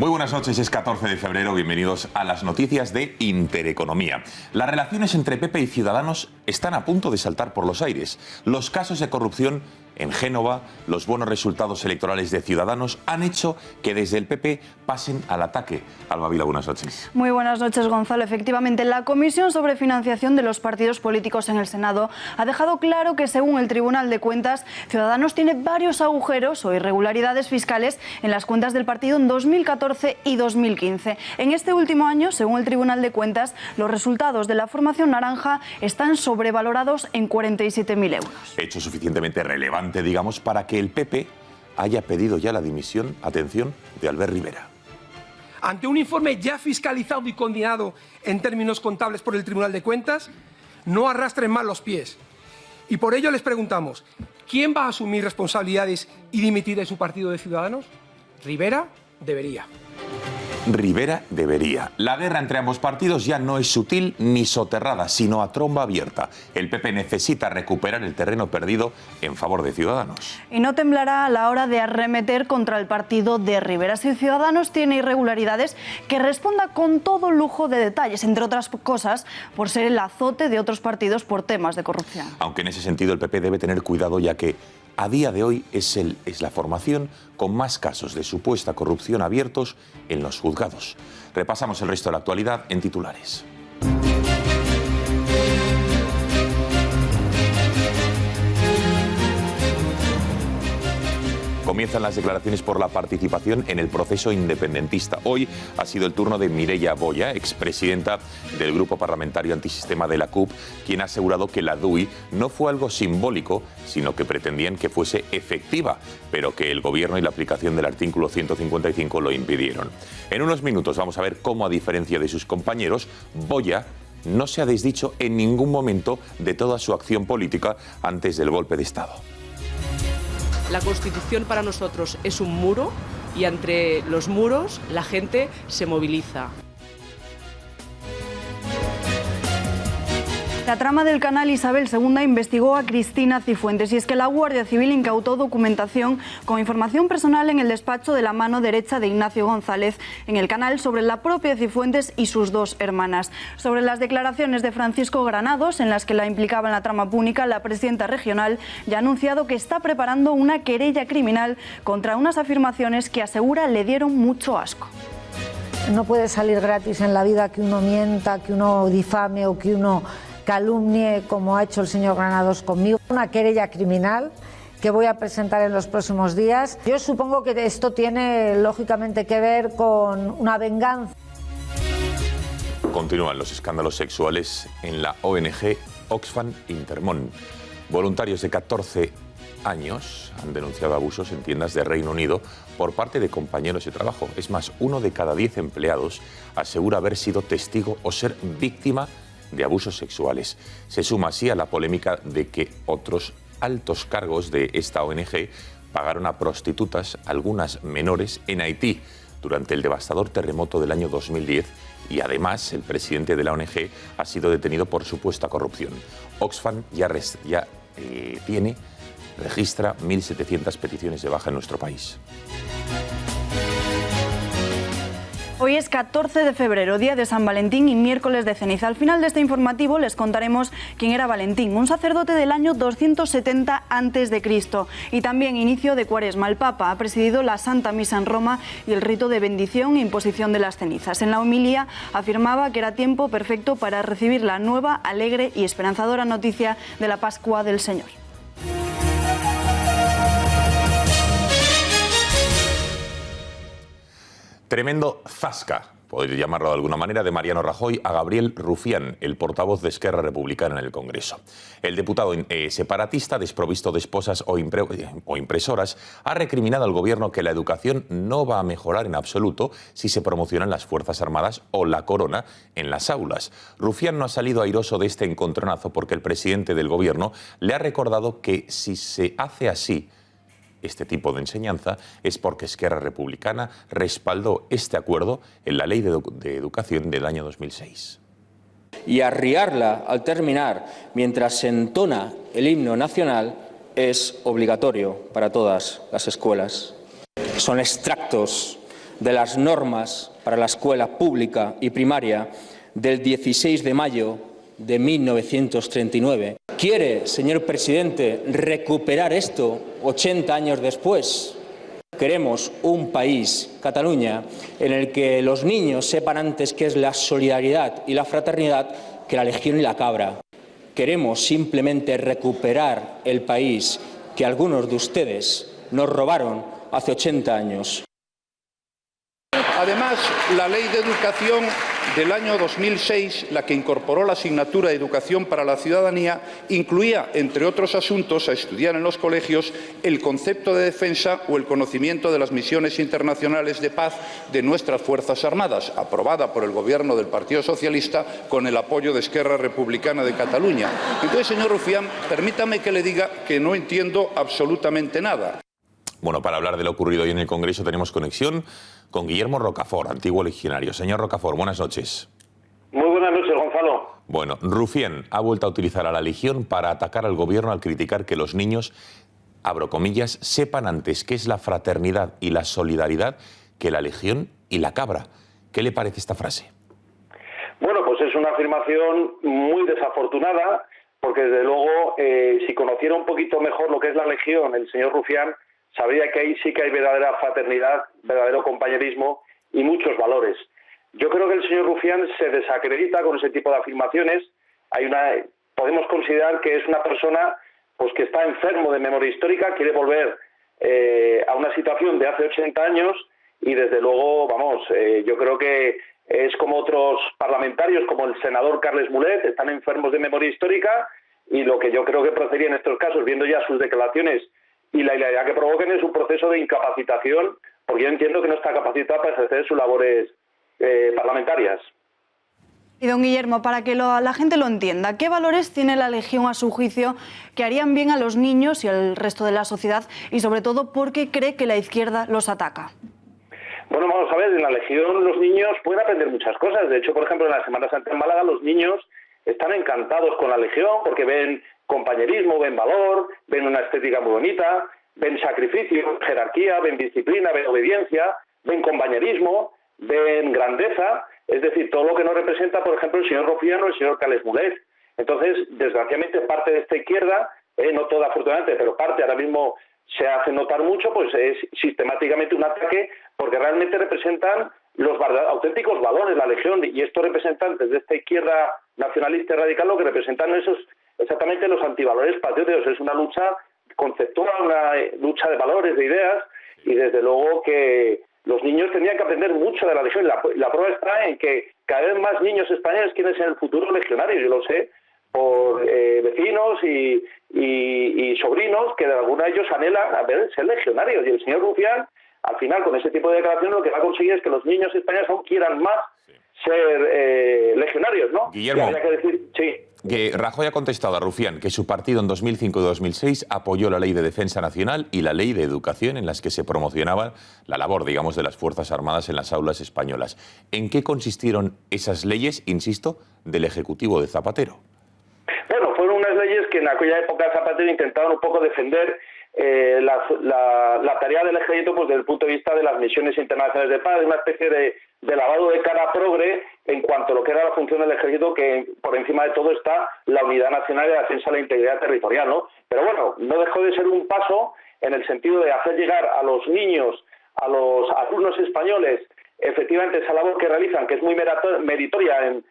Muy buenas noches, es 14 de febrero, bienvenidos a las noticias de Intereconomía. Las relaciones entre PP y Ciudadanos están a punto de saltar por los aires. Los casos de corrupción en Génova, los buenos resultados electorales de Ciudadanos han hecho que desde el PP pasen al ataque. Alba Vila, buenas noches. Muy buenas noches, Gonzalo. Efectivamente, la Comisión sobre Financiación de los Partidos Políticos en el Senado ha dejado claro que, según el Tribunal de Cuentas, Ciudadanos tiene varios agujeros o irregularidades fiscales en las cuentas del partido en 2014 y 2015. En este último año, según el Tribunal de Cuentas, los resultados de la formación naranja están sobrevalorados en 47.000 euros. Hecho suficientemente relevante, digamos, para que el PP haya pedido ya la dimisión, atención, de Albert Rivera. Ante un informe ya fiscalizado y condenado en términos contables por el Tribunal de Cuentas, no arrastren más los pies. Y por ello les preguntamos, ¿quién va a asumir responsabilidades y dimitir de su partido de Ciudadanos? Rivera debería. Rivera debería. La guerra entre ambos partidos ya no es sutil ni soterrada, sino a tromba abierta. El PP necesita recuperar el terreno perdido en favor de Ciudadanos. Y no temblará a la hora de arremeter contra el partido de Rivera. Si Ciudadanos tiene irregularidades, que responda con todo lujo de detalles, entre otras cosas, por ser el azote de otros partidos por temas de corrupción. Aunque en ese sentido el PP debe tener cuidado, ya que a día de hoy es la formación con más casos de supuesta corrupción abiertos en los juzgados. Repasamos el resto de la actualidad en titulares. Comienzan las declaraciones por la participación en el proceso independentista. Hoy ha sido el turno de Mireia Boya, expresidenta del Grupo Parlamentario Antisistema de la CUP, quien ha asegurado que la DUI no fue algo simbólico, sino que pretendían que fuese efectiva, pero que el Gobierno y la aplicación del artículo 155 lo impidieron. En unos minutos vamos a ver cómo, a diferencia de sus compañeros, Boya no se ha desdicho en ningún momento de toda su acción política antes del golpe de Estado. La Constitución para nosotros es un muro y entre los muros la gente se moviliza. La trama del canal Isabel II investigó a Cristina Cifuentes, y es que la Guardia Civil incautó documentación con información personal en el despacho de la mano derecha de Ignacio González en el canal sobre la propia Cifuentes y sus dos hermanas. Sobre las declaraciones de Francisco Granados, en las que la implicaba en la trama púnica, la presidenta regional ya ha anunciado que está preparando una querella criminal contra unas afirmaciones que asegura le dieron mucho asco. No puede salir gratis en la vida que uno mienta, que uno difame o que uno calumnie, como ha hecho el señor Granados conmigo. Una querella criminal que voy a presentar en los próximos días. Yo supongo que esto tiene lógicamente que ver con una venganza. Continúan los escándalos sexuales en la ONG Oxfam Intermón. Voluntarios de 14 años han denunciado abusos en tiendas de Reino Unido por parte de compañeros de trabajo. Es más, 1 de cada 10 empleados asegura haber sido testigo o ser víctima de abusos sexuales. Se suma así a la polémica de que otros altos cargos de esta ONG pagaron a prostitutas, algunas menores, en Haití durante el devastador terremoto del año 2010, y además el presidente de la ONG ha sido detenido por supuesta corrupción. Oxfam registra 1.700 peticiones de baja en nuestro país. Hoy es 14 de febrero, día de San Valentín y miércoles de ceniza. Al final de este informativo les contaremos quién era Valentín, un sacerdote del año 270 a.C. y también inicio de Cuaresma. El Papa ha presidido la Santa Misa en Roma y el rito de bendición e imposición de las cenizas. En la homilía afirmaba que era tiempo perfecto para recibir la nueva, alegre y esperanzadora noticia de la Pascua del Señor. Tremendo zasca, podría llamarlo de alguna manera, de Mariano Rajoy a Gabriel Rufián, el portavoz de Esquerra Republicana en el Congreso. El diputado separatista, desprovisto de esposas o impresoras, ha recriminado al Gobierno que la educación no va a mejorar en absoluto si se promocionan las Fuerzas Armadas o la corona en las aulas. Rufián no ha salido airoso de este encontronazo porque el presidente del Gobierno le ha recordado que si se hace así este tipo de enseñanza es porque Esquerra Republicana respaldó este acuerdo en la Ley de Educación del año 2006. Y arriarla al terminar mientras se entona el himno nacional es obligatorio para todas las escuelas. Son extractos de las normas para la escuela pública y primaria del 16 de mayo de 1939. ¿Quiere, señor presidente, recuperar esto 80 años después? Queremos un país, Cataluña, en el que los niños sepan antes qué es la solidaridad y la fraternidad que la legión y la cabra. Queremos simplemente recuperar el país que algunos de ustedes nos robaron hace 80 años. Además, la Ley de Educación del año 2006, la que incorporó la asignatura de Educación para la Ciudadanía, incluía, entre otros asuntos a estudiar en los colegios, el concepto de defensa o el conocimiento de las misiones internacionales de paz de nuestras Fuerzas Armadas, aprobada por el Gobierno del Partido Socialista con el apoyo de Esquerra Republicana de Cataluña. Entonces, señor Rufián, permítame que le diga que no entiendo absolutamente nada. Bueno, para hablar de lo ocurrido hoy en el Congreso tenemos conexión con Guillermo Rocafort, antiguo legionario. Señor Rocafort, buenas noches. Muy buenas noches, Gonzalo. Bueno, Rufián ha vuelto a utilizar a la Legión para atacar al Gobierno al criticar que los niños, abro comillas, sepan antes qué es la fraternidad y la solidaridad que la Legión y la cabra. ¿Qué le parece esta frase? Bueno, pues es una afirmación muy desafortunada, porque desde luego, si conociera un poquito mejor lo que es la Legión, el señor Rufián sabría que ahí sí que hay verdadera fraternidad, verdadero compañerismo y muchos valores. Yo creo que el señor Rufián se desacredita con ese tipo de afirmaciones. Podemos considerar que es una persona pues que está enfermo de memoria histórica, quiere volver a una situación de hace 80 años y desde luego, vamos, yo creo que es como otros parlamentarios, como el senador Carles Mulet, están enfermos de memoria histórica y lo que yo creo que procedería en estos casos, viendo ya sus declaraciones y la hilaridad que provoquen, es un proceso de incapacitación, porque yo entiendo que no está capacitado para ejercer sus labores parlamentarias. Y don Guillermo, para que la gente lo entienda, ¿qué valores tiene la Legión a su juicio que harían bien a los niños y al resto de la sociedad? Y sobre todo, ¿por qué cree que la izquierda los ataca? Bueno, vamos a ver, en la Legión los niños pueden aprender muchas cosas. De hecho, por ejemplo, en la Semana Santa en Málaga los niños están encantados con la Legión porque ven compañerismo, ven valor, ven una estética muy bonita, ven sacrificio, jerarquía, ven disciplina, ven obediencia, ven compañerismo, ven grandeza, es decir, todo lo que nos representa, por ejemplo, el señor Rufián o el señor Carles Mulet. Entonces, desgraciadamente, parte de esta izquierda, no toda afortunadamente, pero parte ahora mismo se hace notar mucho, pues es sistemáticamente un ataque, porque realmente representan los auténticos valores, la Legión, y estos representantes de esta izquierda nacionalista y radical lo que representan esos exactamente los antivalores patrióticos. Es una lucha conceptual, una lucha de valores, de ideas, y desde luego que los niños tendrían que aprender mucho de la Legión. La prueba está en que cada vez más niños españoles quieren ser el futuro legionario. Yo lo sé por vecinos y sobrinos que de alguna de ellos anhelan a ver ser legionarios. Y el señor Rufián, al final, con ese tipo de declaraciones, lo que va a conseguir es que los niños españoles aún quieran más ser legionarios, ¿no? Guillermo, habría que decir, sí. Que Rajoy ha contestado a Rufián que su partido en 2005 y 2006 apoyó la Ley de Defensa Nacional y la Ley de Educación en las que se promocionaba la labor, digamos, de las Fuerzas Armadas en las aulas españolas. ¿En qué consistieron esas leyes, insisto, del Ejecutivo de Zapatero? Bueno, fueron unas leyes que en aquella época Zapatero intentaron un poco defender la tarea del ejército pues desde el punto de vista de las misiones internacionales de paz, una especie de lavado de cara progre en cuanto a lo que era la función del ejército, que por encima de todo está la unidad nacional y la defensa de la integridad territorial, ¿no? Pero bueno, no dejó de ser un paso en el sentido de hacer llegar a los niños, a los alumnos españoles, efectivamente esa labor que realizan, que es muy meritoria en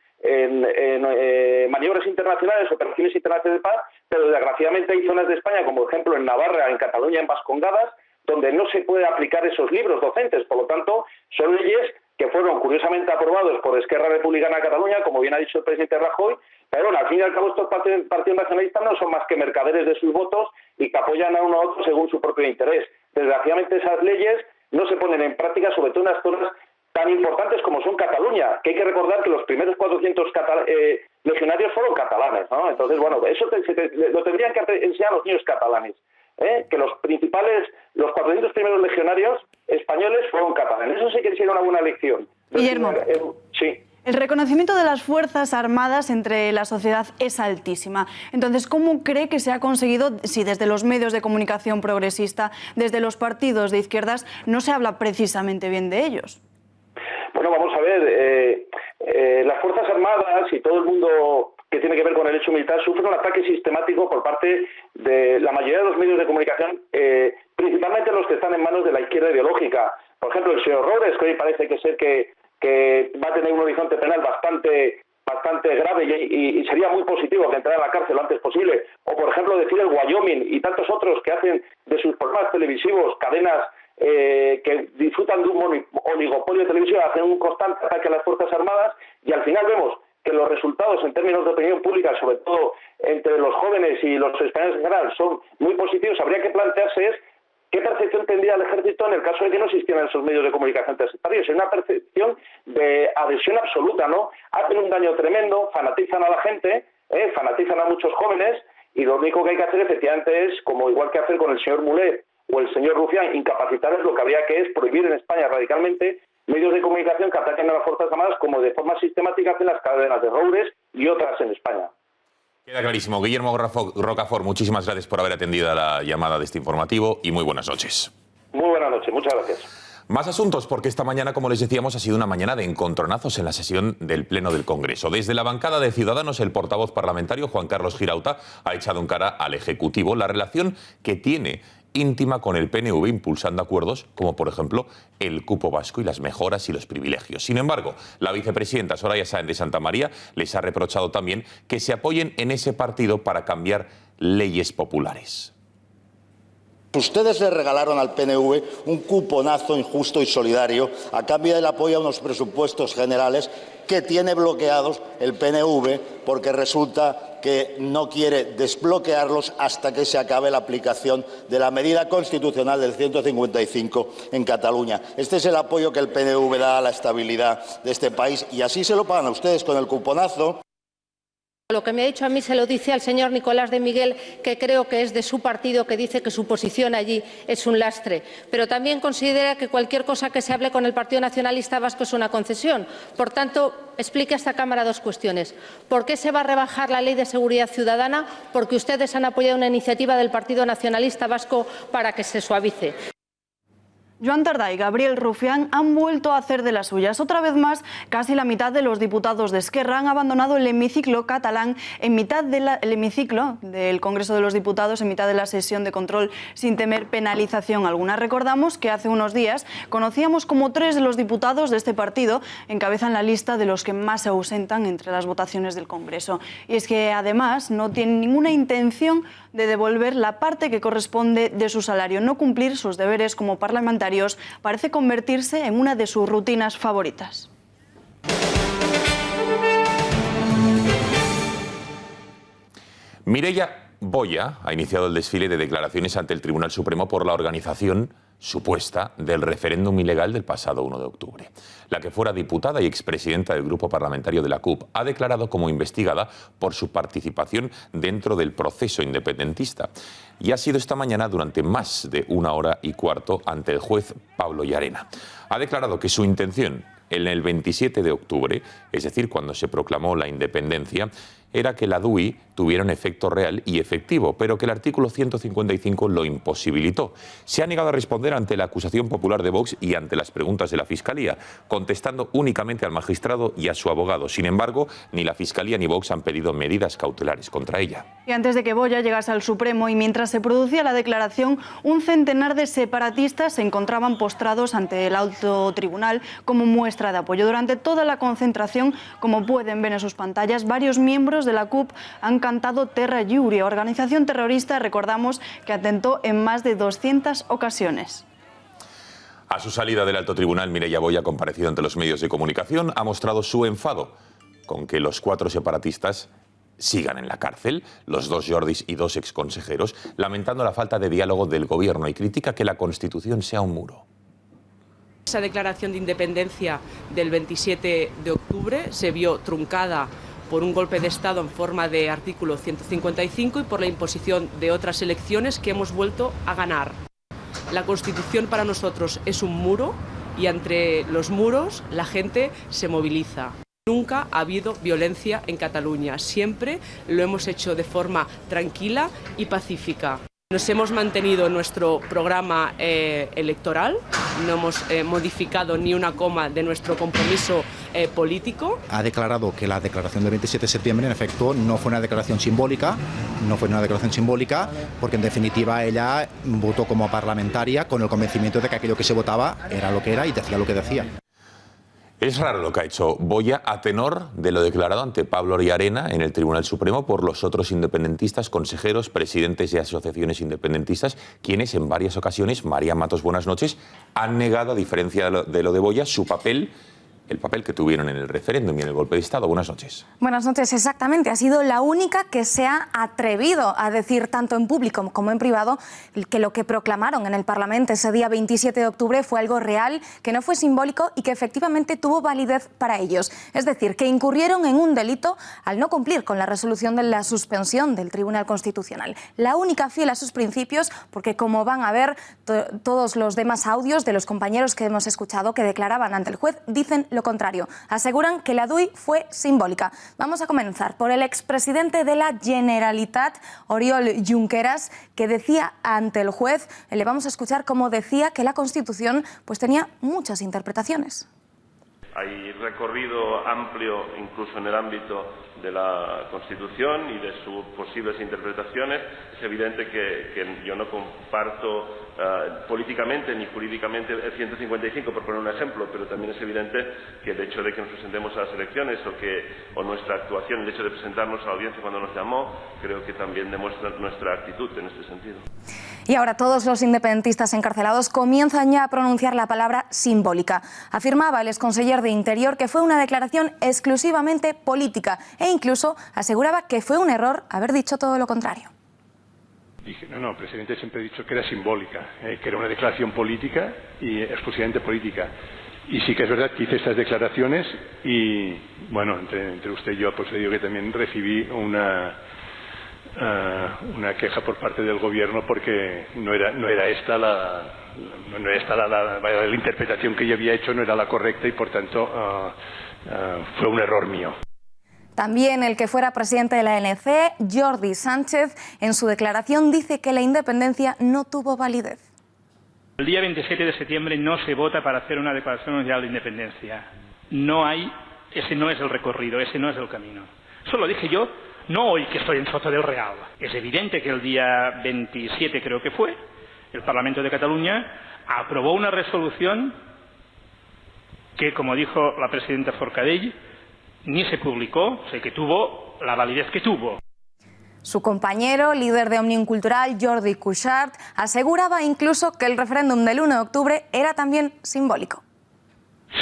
maniobras internacionales, operaciones internacionales de paz, pero desgraciadamente hay zonas de España, como por ejemplo en Navarra, en Cataluña, en Vascongadas, donde no se puede aplicar esos libros docentes. Por lo tanto, son leyes que fueron curiosamente aprobados por Esquerra Republicana de Cataluña, como bien ha dicho el presidente Rajoy, pero bueno, al fin y al cabo estos partidos nacionalistas no son más que mercaderes de sus votos y que apoyan a uno a otro según su propio interés. Desgraciadamente esas leyes no se ponen en práctica, sobre todo en las zonas tan importantes como son Cataluña, que hay que recordar que los primeros 400 legionarios fueron catalanes, ¿no? Entonces, bueno, eso lo tendrían que enseñar a los niños catalanes, que los 400 primeros legionarios españoles fueron catalanes. Eso sí que sería una buena lección. Guillermo. Sí. El reconocimiento de las Fuerzas Armadas entre la sociedad es altísima. Entonces, ¿cómo cree que se ha conseguido si desde los medios de comunicación progresista, desde los partidos de izquierdas, no se habla precisamente bien de ellos? Bueno, vamos a ver, las Fuerzas Armadas y todo el mundo que tiene que ver con el hecho militar sufren un ataque sistemático por parte de la mayoría de los medios de comunicación, principalmente los que están en manos de la izquierda ideológica. Por ejemplo, el señor Roures, que hoy parece que va a tener un horizonte penal bastante grave y sería muy positivo que entrara a la cárcel lo antes posible. O, por ejemplo, decir el Wyoming y tantos otros que hacen de sus programas televisivos cadenas que disfrutan de un oligopolio televisivo, hacen un constante ataque a las Fuerzas Armadas, y al final vemos que los resultados en términos de opinión pública, sobre todo entre los jóvenes y los españoles en general, son muy positivos. Habría que plantearse qué percepción tendría el ejército en el caso de que no existieran esos medios de comunicación sectarios. Es una percepción de adhesión absoluta, ¿no? Hacen un daño tremendo, fanatizan a la gente, fanatizan a muchos jóvenes, y lo único que hay que hacer efectivamente es, como igual que hacer con el señor Mulet o el señor Rufián, incapacitarles. Lo que habría que es prohibir en España radicalmente medios de comunicación que ataquen a las Fuerzas Armadas, como de forma sistemática hacen las cadenas de Roures y otras en España. Queda clarísimo. Guillermo Rocafort, muchísimas gracias por haber atendido a la llamada de este informativo y muy buenas noches. Muy buenas noches, muchas gracias. Más asuntos, porque esta mañana, como les decíamos, ha sido una mañana de encontronazos en la sesión del Pleno del Congreso. Desde la bancada de Ciudadanos, el portavoz parlamentario, Juan Carlos Girauta, ha echado en cara al Ejecutivo la relación que tiene íntima con el PNV, impulsando acuerdos como, por ejemplo, el cupo vasco y las mejoras y los privilegios. Sin embargo, la vicepresidenta Soraya Sáenz de Santamaría les ha reprochado también que se apoyen en ese partido para cambiar leyes populares. Ustedes le regalaron al PNV un cuponazo injusto y solidario a cambio del apoyo a unos presupuestos generales que tiene bloqueados el PNV porque resulta que no quiere desbloquearlos hasta que se acabe la aplicación de la medida constitucional del 155 en Cataluña. Este es el apoyo que el PNV da a la estabilidad de este país y así se lo pagan a ustedes con el cuponazo. Lo que me ha dicho a mí se lo dice al señor Nicolás de Miguel, que creo que es de su partido, que dice que su posición allí es un lastre. Pero también considera que cualquier cosa que se hable con el Partido Nacionalista Vasco es una concesión. Por tanto, explique a esta Cámara dos cuestiones. ¿Por qué se va a rebajar la Ley de Seguridad Ciudadana? Porque ustedes han apoyado una iniciativa del Partido Nacionalista Vasco para que se suavice. Joan Tardá y Gabriel Rufián han vuelto a hacer de las suyas. Otra vez más, casi la mitad de los diputados de Esquerra han abandonado el hemiciclo catalán el hemiciclo del Congreso de los Diputados en mitad de la sesión de control sin temer penalización alguna. Recordamos que hace unos días conocíamos como 3 de los diputados de este partido encabezan la lista de los que más se ausentan entre las votaciones del Congreso. Y es que además no tienen ninguna intención de devolver la parte que corresponde de su salario. No cumplir sus deberes como parlamentarios parece convertirse en una de sus rutinas favoritas. Mireia Boya ha iniciado el desfile de declaraciones ante el Tribunal Supremo por la organización supuesta del referéndum ilegal del pasado 1 de octubre. La que fuera diputada y expresidenta del grupo parlamentario de la CUP ha declarado como investigada por su participación dentro del proceso independentista y ha sido esta mañana durante más de 1 hora y cuarto ante el juez Pablo Llarena. Ha declarado que su intención en el 27 de octubre, es decir, cuando se proclamó la independencia, era que la DUI tuviera un efecto real y efectivo, pero que el artículo 155 lo imposibilitó. Se ha negado a responder ante la acusación popular de Vox y ante las preguntas de la Fiscalía, contestando únicamente al magistrado y a su abogado. Sin embargo, ni la Fiscalía ni Vox han pedido medidas cautelares contra ella. Y antes de que Boya llegase al Supremo y mientras se producía la declaración, un centenar de separatistas se encontraban postrados ante el alto tribunal como muestra de apoyo. Durante toda la concentración, como pueden ver en sus pantallas, varios miembros de la CUP han cantado Terra Lliure, organización terrorista, recordamos, que atentó en más de 200 ocasiones. A su salida del alto tribunal, Mireia Boya, comparecido ante los medios de comunicación, ha mostrado su enfado con que los 4 separatistas sigan en la cárcel, los 2 Jordis y 2 exconsejeros, lamentando la falta de diálogo del gobierno y critica que la Constitución sea un muro. Esa declaración de independencia del 27 de octubre se vio truncada por un golpe de Estado en forma de artículo 155 y por la imposición de otras elecciones que hemos vuelto a ganar. La Constitución para nosotros es un muro y entre los muros la gente se moviliza. Nunca ha habido violencia en Cataluña, siempre lo hemos hecho de forma tranquila y pacífica. Nos hemos mantenido en nuestro programa electoral, no hemos modificado ni una coma de nuestro compromiso político. Ha declarado que la declaración del 27 de septiembre, en efecto, no fue una declaración simbólica, porque en definitiva ella votó como parlamentaria con el convencimiento de que aquello que se votaba era lo que era y decía lo que decía. Es raro lo que ha hecho Boya a tenor de lo declarado ante Pablo Oriarena en el Tribunal Supremo por los otros independentistas, consejeros, presidentes de asociaciones independentistas, quienes en varias ocasiones, María Matos, buenas noches, han negado, a diferencia de lo de Boya, su papel, el papel que tuvieron en el referéndum y en el golpe de Estado. Buenas noches. Buenas noches, exactamente. Ha sido la única que se ha atrevido a decir, tanto en público como en privado, que lo que proclamaron en el Parlamento ese día 27 de octubre fue algo real, que no fue simbólico y que efectivamente tuvo validez para ellos. Es decir, que incurrieron en un delito al no cumplir con la resolución de la suspensión del Tribunal Constitucional. La única fiel a sus principios, porque como van a ver, todos los demás audios de los compañeros que hemos escuchado que declaraban ante el juez dicen lo contrario. Aseguran que la DUI fue simbólica. Vamos a comenzar por el expresidente de la Generalitat, Oriol Junqueras, que decía ante el juez, le vamos a escuchar cómo decía que la Constitución pues tenía muchas interpretaciones. Hay recorrido amplio incluso en el ámbito de la Constitución y de sus posibles interpretaciones. Es evidente que yo no comparto políticamente ni jurídicamente el 155, por poner un ejemplo, pero también es evidente que el hecho de que nos presentemos a las elecciones o nuestra actuación, el hecho de presentarnos a la audiencia cuando nos llamó, creo que también demuestra nuestra actitud en este sentido. Y ahora todos los independentistas encarcelados comienzan ya a pronunciar la palabra simbólica. Afirmaba el exconseller de Interior que fue una declaración exclusivamente política e incluso aseguraba que fue un error haber dicho todo lo contrario. Dije, no, presidente, siempre he dicho que era simbólica, que era una declaración política y exclusivamente política. Y sí que es verdad que hice estas declaraciones y, bueno, entre usted y yo, pues le digo que también recibí una queja por parte del gobierno porque no era esta la interpretación que yo había hecho, no era la correcta y por tanto fue un error mío. También el que fuera presidente de la ANC, Jordi Sánchez, en su declaración dice que la independencia no tuvo validez. El día 27 de septiembre no se vota para hacer una declaración mundial de independencia. Ese no es el recorrido, ese no es el camino. Eso lo dije yo, no hoy que estoy en Soto del Real. Es evidente que el día 27, creo que fue, el Parlamento de Cataluña aprobó una resolución que, como dijo la presidenta Forcadell, ni se publicó, o sea, que tuvo la validez que tuvo. Su compañero, líder de Òmnium Cultural, Jordi Cuixart, aseguraba incluso que el referéndum del 1 de octubre era también simbólico.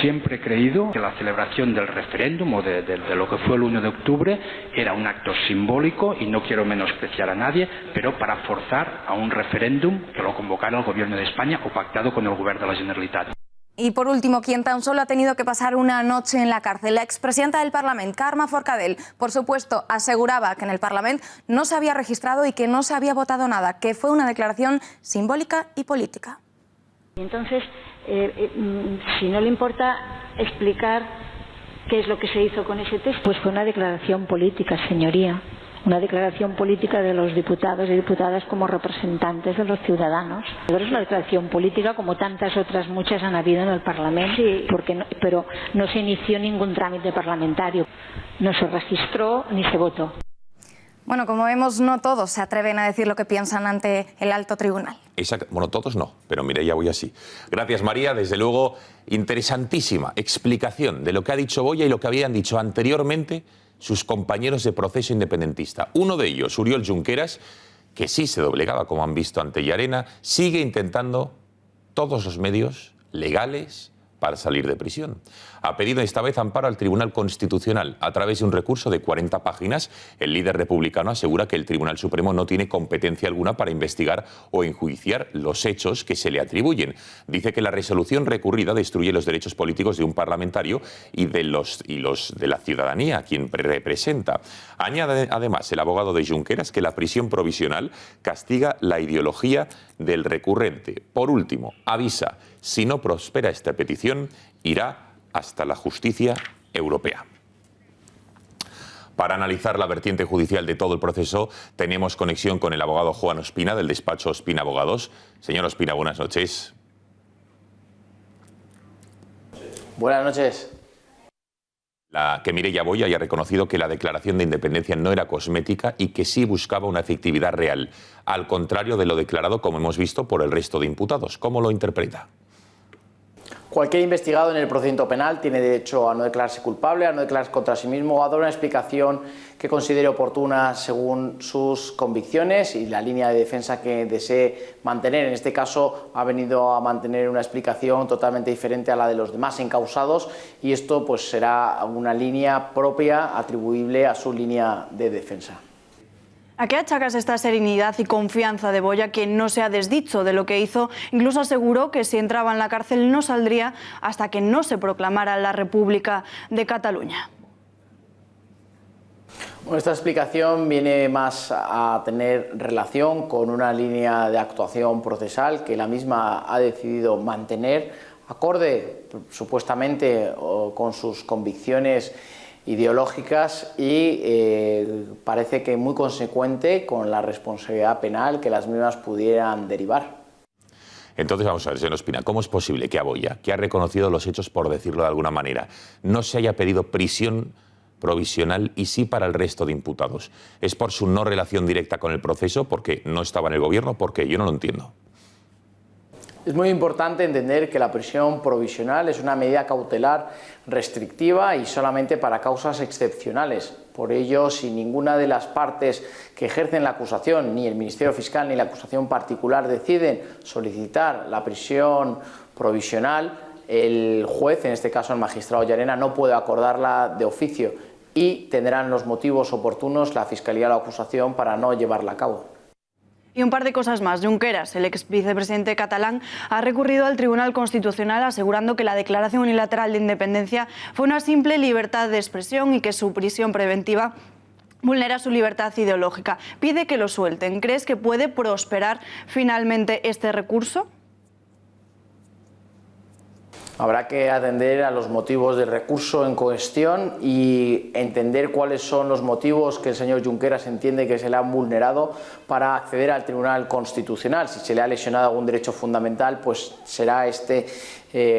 Siempre he creído que la celebración del referéndum o de lo que fue el 1 de octubre era un acto simbólico y no quiero menospreciar a nadie, pero para forzar a un referéndum que lo convocara el Gobierno de España o pactado con el Govern de la Generalitat. Y por último, quien tan solo ha tenido que pasar una noche en la cárcel, la expresidenta del Parlamento, Carme Forcadell, por supuesto, aseguraba que en el Parlamento no se había registrado y que no se había votado nada, que fue una declaración simbólica y política. Entonces, si no le importa explicar qué es lo que se hizo con ese texto. Pues fue una declaración política, señoría. Una declaración política de los diputados y diputadas como representantes de los ciudadanos. Pero es una declaración política como tantas otras muchas han habido en el Parlamento, sí, pero no se inició ningún trámite parlamentario. No se registró ni se votó. Bueno, como vemos, no todos se atreven a decir lo que piensan ante el alto tribunal. Bueno, todos no, pero mire, ya voy así. Gracias, María. Desde luego, interesantísima explicación de lo que ha dicho Boya y lo que habían dicho anteriormente sus compañeros de proceso independentista. Uno de ellos, Oriol Junqueras, que sí se doblegaba, como han visto ante Llarena, sigue intentando todos los medios legales para salir de prisión. Ha pedido esta vez amparo al Tribunal Constitucional. A través de un recurso de 40 páginas, el líder republicano asegura que el Tribunal Supremo no tiene competencia alguna para investigar o enjuiciar los hechos que se le atribuyen. Dice que la resolución recurrida destruye los derechos políticos de un parlamentario y de la ciudadanía, a quien representa. Añade además el abogado de Junqueras que la prisión provisional castiga la ideología del recurrente. Por último, avisa, si no prospera esta petición, irá hasta la justicia europea. Para analizar la vertiente judicial de todo el proceso, tenemos conexión con el abogado Juan Ospina, del despacho Ospina Abogados. Señor Ospina, buenas noches. Buenas noches. Que Mireia Boya haya reconocido que la declaración de independencia no era cosmética y que sí buscaba una efectividad real, al contrario de lo declarado, como hemos visto, por el resto de imputados. ¿Cómo lo interpreta? Cualquier investigado en el procedimiento penal tiene derecho a no declararse culpable, a no declararse contra sí mismo o a dar una explicación que considere oportuna según sus convicciones y la línea de defensa que desee mantener. En este caso ha venido a mantener una explicación totalmente diferente a la de los demás encausados y esto pues será una línea propia atribuible a su línea de defensa. ¿A qué achacas esta serenidad y confianza de Boya, que no se ha desdicho de lo que hizo? Incluso aseguró que si entraba en la cárcel no saldría hasta que no se proclamara la República de Cataluña. Bueno, esta explicación viene más a tener relación con una línea de actuación procesal que la misma ha decidido mantener, acorde supuestamente con sus convicciones ideológicas y parece que muy consecuente con la responsabilidad penal que las mismas pudieran derivar. Entonces vamos a ver, señor Ospina, ¿cómo es posible que a Boya, que ha reconocido los hechos por decirlo de alguna manera, no se haya pedido prisión provisional y sí para el resto de imputados? ¿Es por su no relación directa con el proceso, porque no estaba en el gobierno? Porque yo no lo entiendo. Es muy importante entender que la prisión provisional es una medida cautelar restrictiva y solamente para causas excepcionales. Por ello, si ninguna de las partes que ejercen la acusación, ni el Ministerio Fiscal ni la acusación particular, deciden solicitar la prisión provisional, el juez, en este caso el magistrado Llarena, no puede acordarla de oficio y tendrán los motivos oportunos la Fiscalía o la acusación para no llevarla a cabo. Y un par de cosas más. Junqueras, el ex vicepresidente catalán, ha recurrido al Tribunal Constitucional asegurando que la declaración unilateral de independencia fue una simple libertad de expresión y que su prisión preventiva vulnera su libertad ideológica. Pide que lo suelten. ¿Crees que puede prosperar finalmente este recurso? Habrá que atender a los motivos del recurso en cuestión y entender cuáles son los motivos que el señor Junqueras entiende que se le han vulnerado para acceder al Tribunal Constitucional. Si se le ha lesionado algún derecho fundamental, pues será este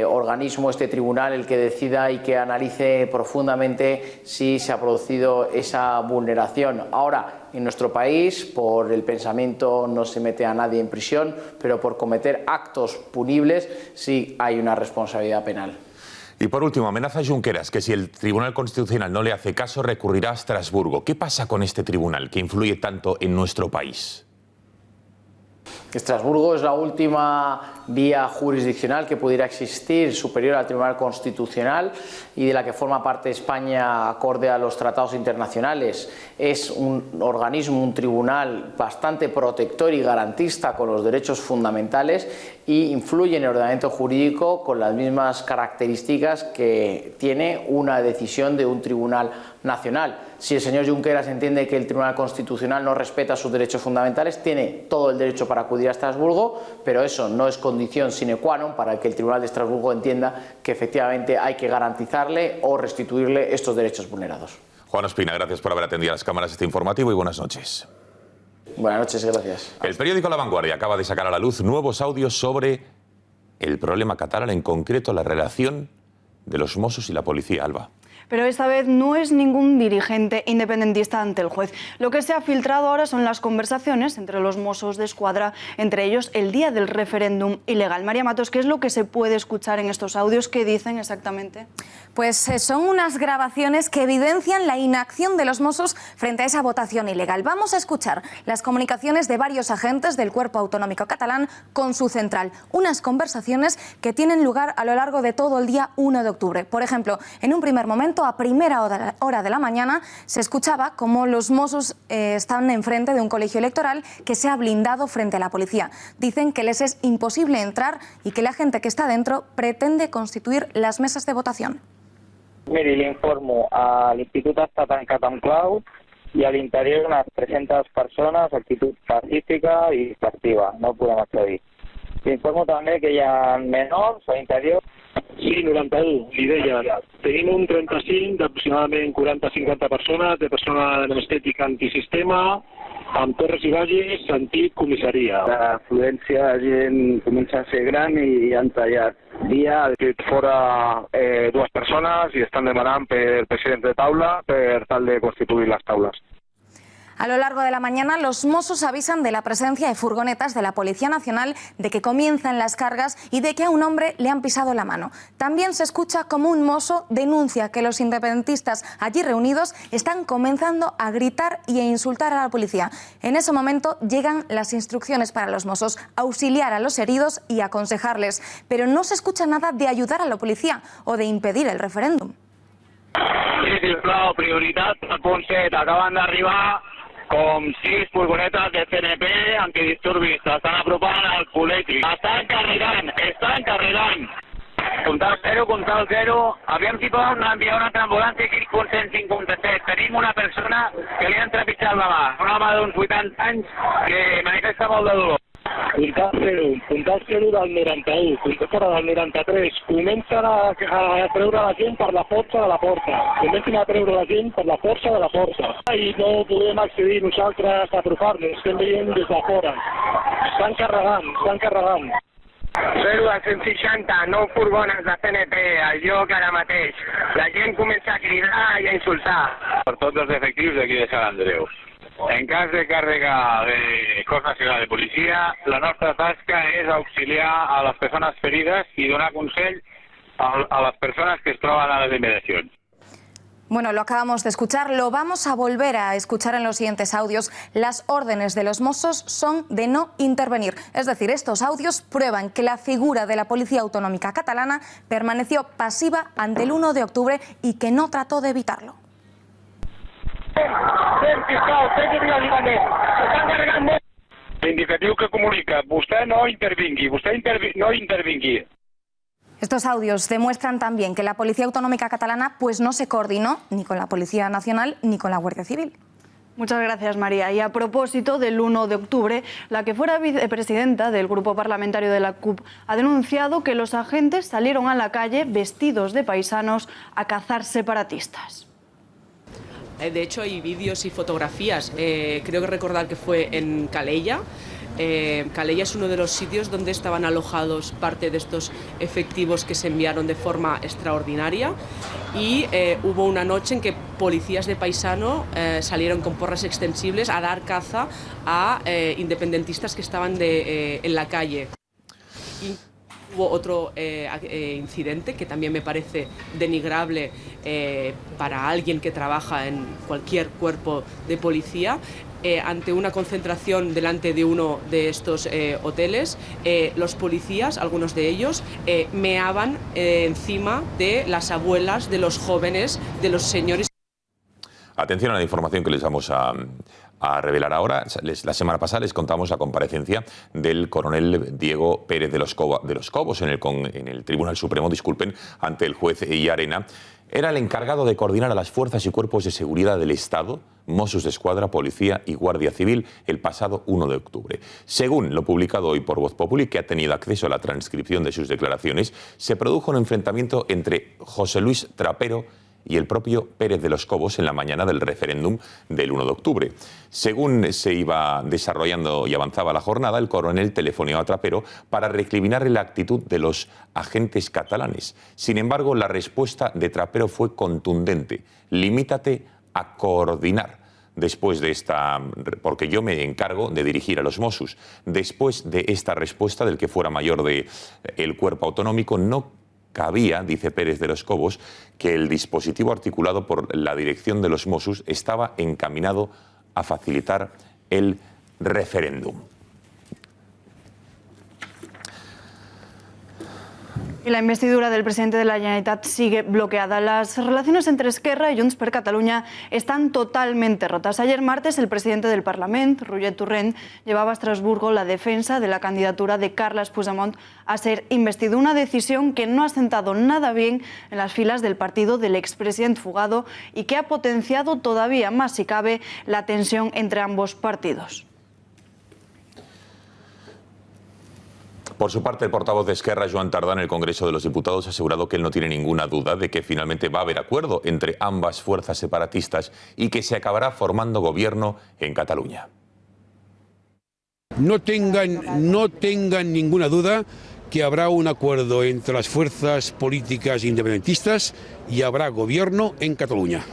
organismo, este tribunal, el que decida y que analice profundamente si se ha producido esa vulneración. Ahora, en nuestro país, por el pensamiento no se mete a nadie en prisión, pero por cometer actos punibles sí hay una responsabilidad penal. Y por último, amenaza a Junqueras que si el Tribunal Constitucional no le hace caso recurrirá a Estrasburgo. ¿Qué pasa con este tribunal que influye tanto en nuestro país? Estrasburgo es la última vía jurisdiccional que pudiera existir superior al Tribunal Constitucional y de la que forma parte España acorde a los tratados internacionales. Es un organismo, un tribunal bastante protector y garantista con los derechos fundamentales y influye en el ordenamiento jurídico con las mismas características que tiene una decisión de un tribunal nacional. Si el señor Junqueras entiende que el Tribunal Constitucional no respeta sus derechos fundamentales, tiene todo el derecho para acudir a Estrasburgo, pero eso no es condición sine qua non para que el Tribunal de Estrasburgo entienda que efectivamente hay que garantizarle o restituirle estos derechos vulnerados. Juan Ospina, gracias por haber atendido a las cámaras este informativo y buenas noches. Buenas noches, gracias. El periódico La Vanguardia acaba de sacar a la luz nuevos audios sobre el problema catalán, en concreto la relación de los Mossos y la policía, Alba. Pero esta vez no es ningún dirigente independentista ante el juez. Lo que se ha filtrado ahora son las conversaciones entre los Mossos de Escuadra, entre ellos el día del referéndum ilegal. María Matos, ¿qué es lo que se puede escuchar en estos audios? ¿Qué dicen exactamente? Pues son unas grabaciones que evidencian la inacción de los Mossos frente a esa votación ilegal. Vamos a escuchar las comunicaciones de varios agentes del Cuerpo Autonómico Catalán con su central. Unas conversaciones que tienen lugar a lo largo de todo el día 1 de octubre. Por ejemplo, en un primer momento, a primera hora de la mañana, se escuchaba cómo los Mossos están enfrente de un colegio electoral que se ha blindado frente a la policía. Dicen que les es imposible entrar y que la gente que está dentro pretende constituir las mesas de votación. Miri, l'informo a l'Institut està tancat amb clau i a l'interior unes 300 persones, actitud pacífica i festiva, no podem accedir. L'informo també que hi ha menors a l'interior Sí, 91, li deia. Tenim un 35 d'aproximadament 40-50 persones, de persona anestètica antisistema, amb Torres i Bages, sentit comissaria. L'afluència de gent comença a ser gran i han tallat via. Fora dues persones i estan demanant per president de taula per tal de constituir les taules. A lo largo de la mañana, los Mossos avisan de la presencia de furgonetas de la Policía Nacional, de que comienzan las cargas y de que a un hombre le han pisado la mano. También se escucha como un mosso denuncia que los independentistas allí reunidos están comenzando a gritar y a insultar a la policía. En ese momento llegan las instrucciones para los Mossos: auxiliar a los heridos y aconsejarles. Pero no se escucha nada de ayudar a la policía o de impedir el referéndum. Sí, sisplau, prioritat al punt 7. Acaben d'arribar com 6 furgonetes de CNP antidisturbis. S'estan apropant al polític. Estan carregant. Contal 0. Aviam si poden enviar una altra ambulància aquí al punt 157. Tenim una persona que li han trepitjat la mà. Un home d'uns 80 anys que manifesta molt de dolor. Puntal 0 del 91, fora del 93. Comencen a treure la gent per la força de la força. Comencen a treure la gent per la força de la força. I no podem accedir nosaltres a apropar-nos, estem veient des de fora. Estan carregant. 0 a 160, 9 furgones de CNP al lloc ara mateix. La gent comença a cridar i a insultar. Per tots els efectius d'aquí de Sant Andreu. En cas de càrrega de Cos Nacional de Policia, la nostra tasca és auxiliar a les persones ferides i donar consell a les persones que es troben a les inmediacions. Bueno, lo acabamos de escuchar, lo vamos a volver a escuchar en los siguientes audios. Las órdenes de los Mossos son de no intervenir. Es decir, estos audios prueban que la figura de la Policía Autonómica Catalana permaneció pasiva ante el 1 de octubre y que no trató de evitarlo. L'indicatiu que comunica, vostè no intervingui. Estos audios demuestran también que la Policía Autonómica Catalana pues no se coordinó ni con la Policía Nacional ni con la Guardia Civil. Muchas gracias, María. Y a propósito del 1 de octubre, la que fuera vicepresidenta del grupo parlamentario de la CUP ha denunciado que los agentes salieron a la calle vestidos de paisanos a cazar separatistas. De hecho, hay vídeos y fotografías. Creo que recordar que fue en Calella. Calella es uno de los sitios donde estaban alojados parte de estos efectivos que se enviaron de forma extraordinaria, y hubo una noche en que policías de paisano salieron con porras extensibles a dar caza a independentistas que estaban en la calle. Y hubo otro incidente que también me parece denigrable para alguien que trabaja en cualquier cuerpo de policía. Ante una concentración delante de uno de estos hoteles, los policías, algunos de ellos, meaban encima de las abuelas, de los jóvenes, de los señores. Atención a la información que les vamos a revelar ahora. La semana pasada les contamos la comparecencia del coronel Diego Pérez de los Cobos en el Tribunal Supremo, ante el juez Llarena. Era el encargado de coordinar a las fuerzas y cuerpos de seguridad del Estado, Mossos d'Esquadra, Policía y Guardia Civil el pasado 1 de octubre. Según lo publicado hoy por Voz Populi, que ha tenido acceso a la transcripción de sus declaraciones, se produjo un enfrentamiento entre José Luis Trapero y el propio Pérez de los Cobos en la mañana del referéndum del 1 de octubre. Según se iba desarrollando y avanzaba la jornada, el coronel telefoneó a Trapero para recriminarle la actitud de los agentes catalanes. Sin embargo, la respuesta de Trapero fue contundente: limítate a coordinar. Después de esta, porque yo me encargo de dirigir a los Mossos. Después de esta respuesta del que fuera mayor del cuerpo autonómico, no cabía, dice Pérez de los Cobos, que el dispositivo articulado por la dirección de los Mossos estaba encaminado a facilitar el referéndum. Y la investidura del presidente de la Generalitat sigue bloqueada. Las relaciones entre Esquerra y Junts per Catalunya están totalmente rotas. Ayer martes, el presidente del Parlament, Roger Torrent, llevaba a Estrasburgo la defensa de la candidatura de Carles Puigdemont a ser investido. Una decisión que no ha sentado nada bien en las filas del partido del expresidente fugado y que ha potenciado todavía más, si cabe, la tensión entre ambos partidos. Por su parte, el portavoz de Esquerra, Joan Tardá, en el Congreso de los Diputados, ha asegurado que él no tiene ninguna duda de que finalmente va a haber acuerdo entre ambas fuerzas separatistas y que se acabará formando gobierno en Cataluña. No tengan ninguna duda que habrá un acuerdo entre las fuerzas políticas independentistas y habrá gobierno en Cataluña.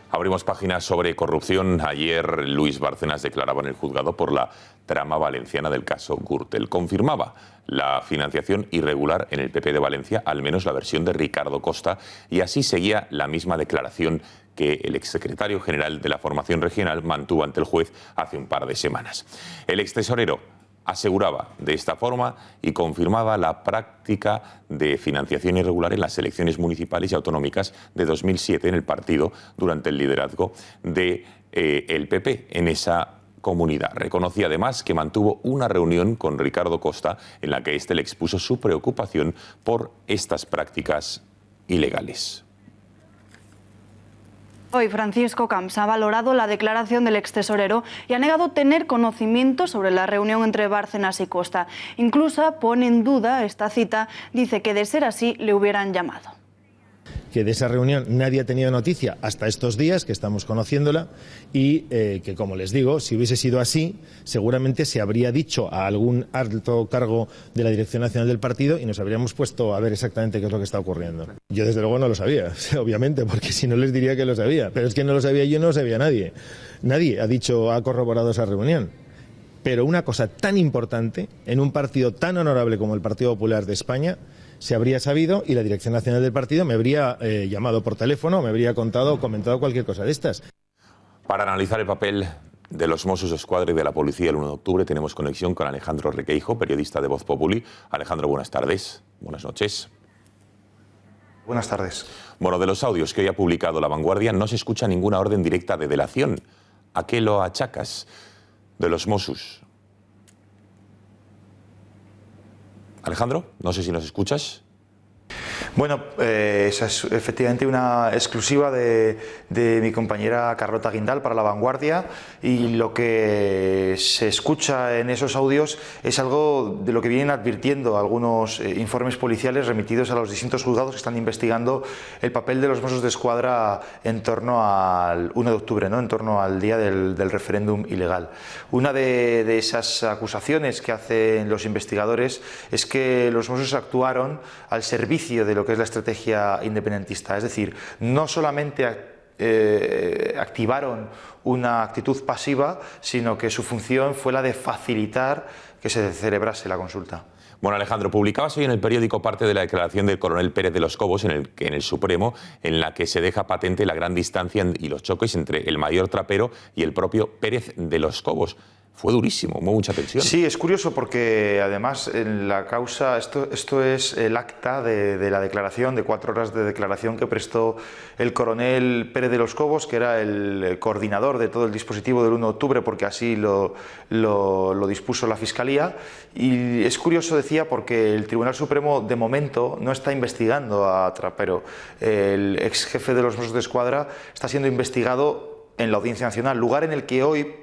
Abrimos páginas sobre corrupción. Ayer Luis Bárcenas declaraba en el juzgado por la trama valenciana del caso Gürtel. Confirmaba la financiación irregular en el PP de Valencia, al menos la versión de Ricardo Costa, y así seguía la misma declaración que el exsecretario general de la formación regional mantuvo ante el juez hace un par de semanas. El extesorero aseguraba de esta forma y confirmaba la práctica de financiación irregular en las elecciones municipales y autonómicas de 2007 en el partido durante el liderazgo del PP en esa comunidad. Reconocía además que mantuvo una reunión con Ricardo Costa en la que éste le expuso su preocupación por estas prácticas ilegales. Hoy Francisco Camps ha valorado la declaración del extesorero y ha negado tener conocimiento sobre la reunión entre Bárcenas y Costa. Incluso pone en duda esta cita, dice que de ser así le hubieran llamado. Que de esa reunión nadie ha tenido noticia hasta estos días, que estamos conociéndola, y que, como les digo, si hubiese sido así, seguramente se habría dicho a algún alto cargo de la Dirección Nacional del partido y nos habríamos puesto a ver exactamente qué es lo que está ocurriendo. Yo desde luego no lo sabía, obviamente, porque si no les diría que lo sabía, pero es que no lo sabía yo, no lo sabía nadie. Nadie ha corroborado esa reunión. Pero una cosa tan importante, en un partido tan honorable como el Partido Popular de España, se habría sabido y la Dirección Nacional del partido me habría llamado por teléfono, me habría contado o comentado cualquier cosa de estas. Para analizar el papel de los Mossos d'Esquadra y de la policía el 1 de octubre tenemos conexión con Alejandro Requeijo, periodista de Voz Populi. Alejandro, buenas tardes. Buenas noches. Buenas tardes. Bueno, de los audios que hoy ha publicado La Vanguardia no se escucha ninguna orden directa de delación. ¿A qué lo achacas de los Mossos? Alejandro, no sé si nos escuchas. Bueno, esa es efectivamente una exclusiva de mi compañera Carlota Guindal para La Vanguardia, y lo que se escucha en esos audios es algo de lo que vienen advirtiendo algunos informes policiales remitidos a los distintos juzgados que están investigando el papel de los Mossos d'Esquadra en torno al 1 de octubre, ¿no? En torno al día del referéndum ilegal. Una de esas acusaciones que hacen los investigadores es que los Mossos actuaron al servicio de lo que es la estrategia independentista, es decir, no solamente activaron una actitud pasiva, sino que su función fue la de facilitar que se celebrase la consulta. Bueno, Alejandro, publicabas hoy en el periódico parte de la declaración del coronel Pérez de los Cobos en el Supremo, en la que se deja patente la gran distancia y los choques entre el mayor Trapero y el propio Pérez de los Cobos. Fue durísimo, hubo mucha tensión. Sí, es curioso porque además en la causa, esto es el acta de la declaración, de 4 horas de declaración que prestó el coronel Pérez de los Cobos, que era el coordinador de todo el dispositivo del 1 de octubre, porque así lo dispuso la Fiscalía. Y es curioso, decía, porque el Tribunal Supremo de momento no está investigando a Trapero. El ex jefe de los Mossos d'Esquadra está siendo investigado en la Audiencia Nacional, lugar en el que hoy,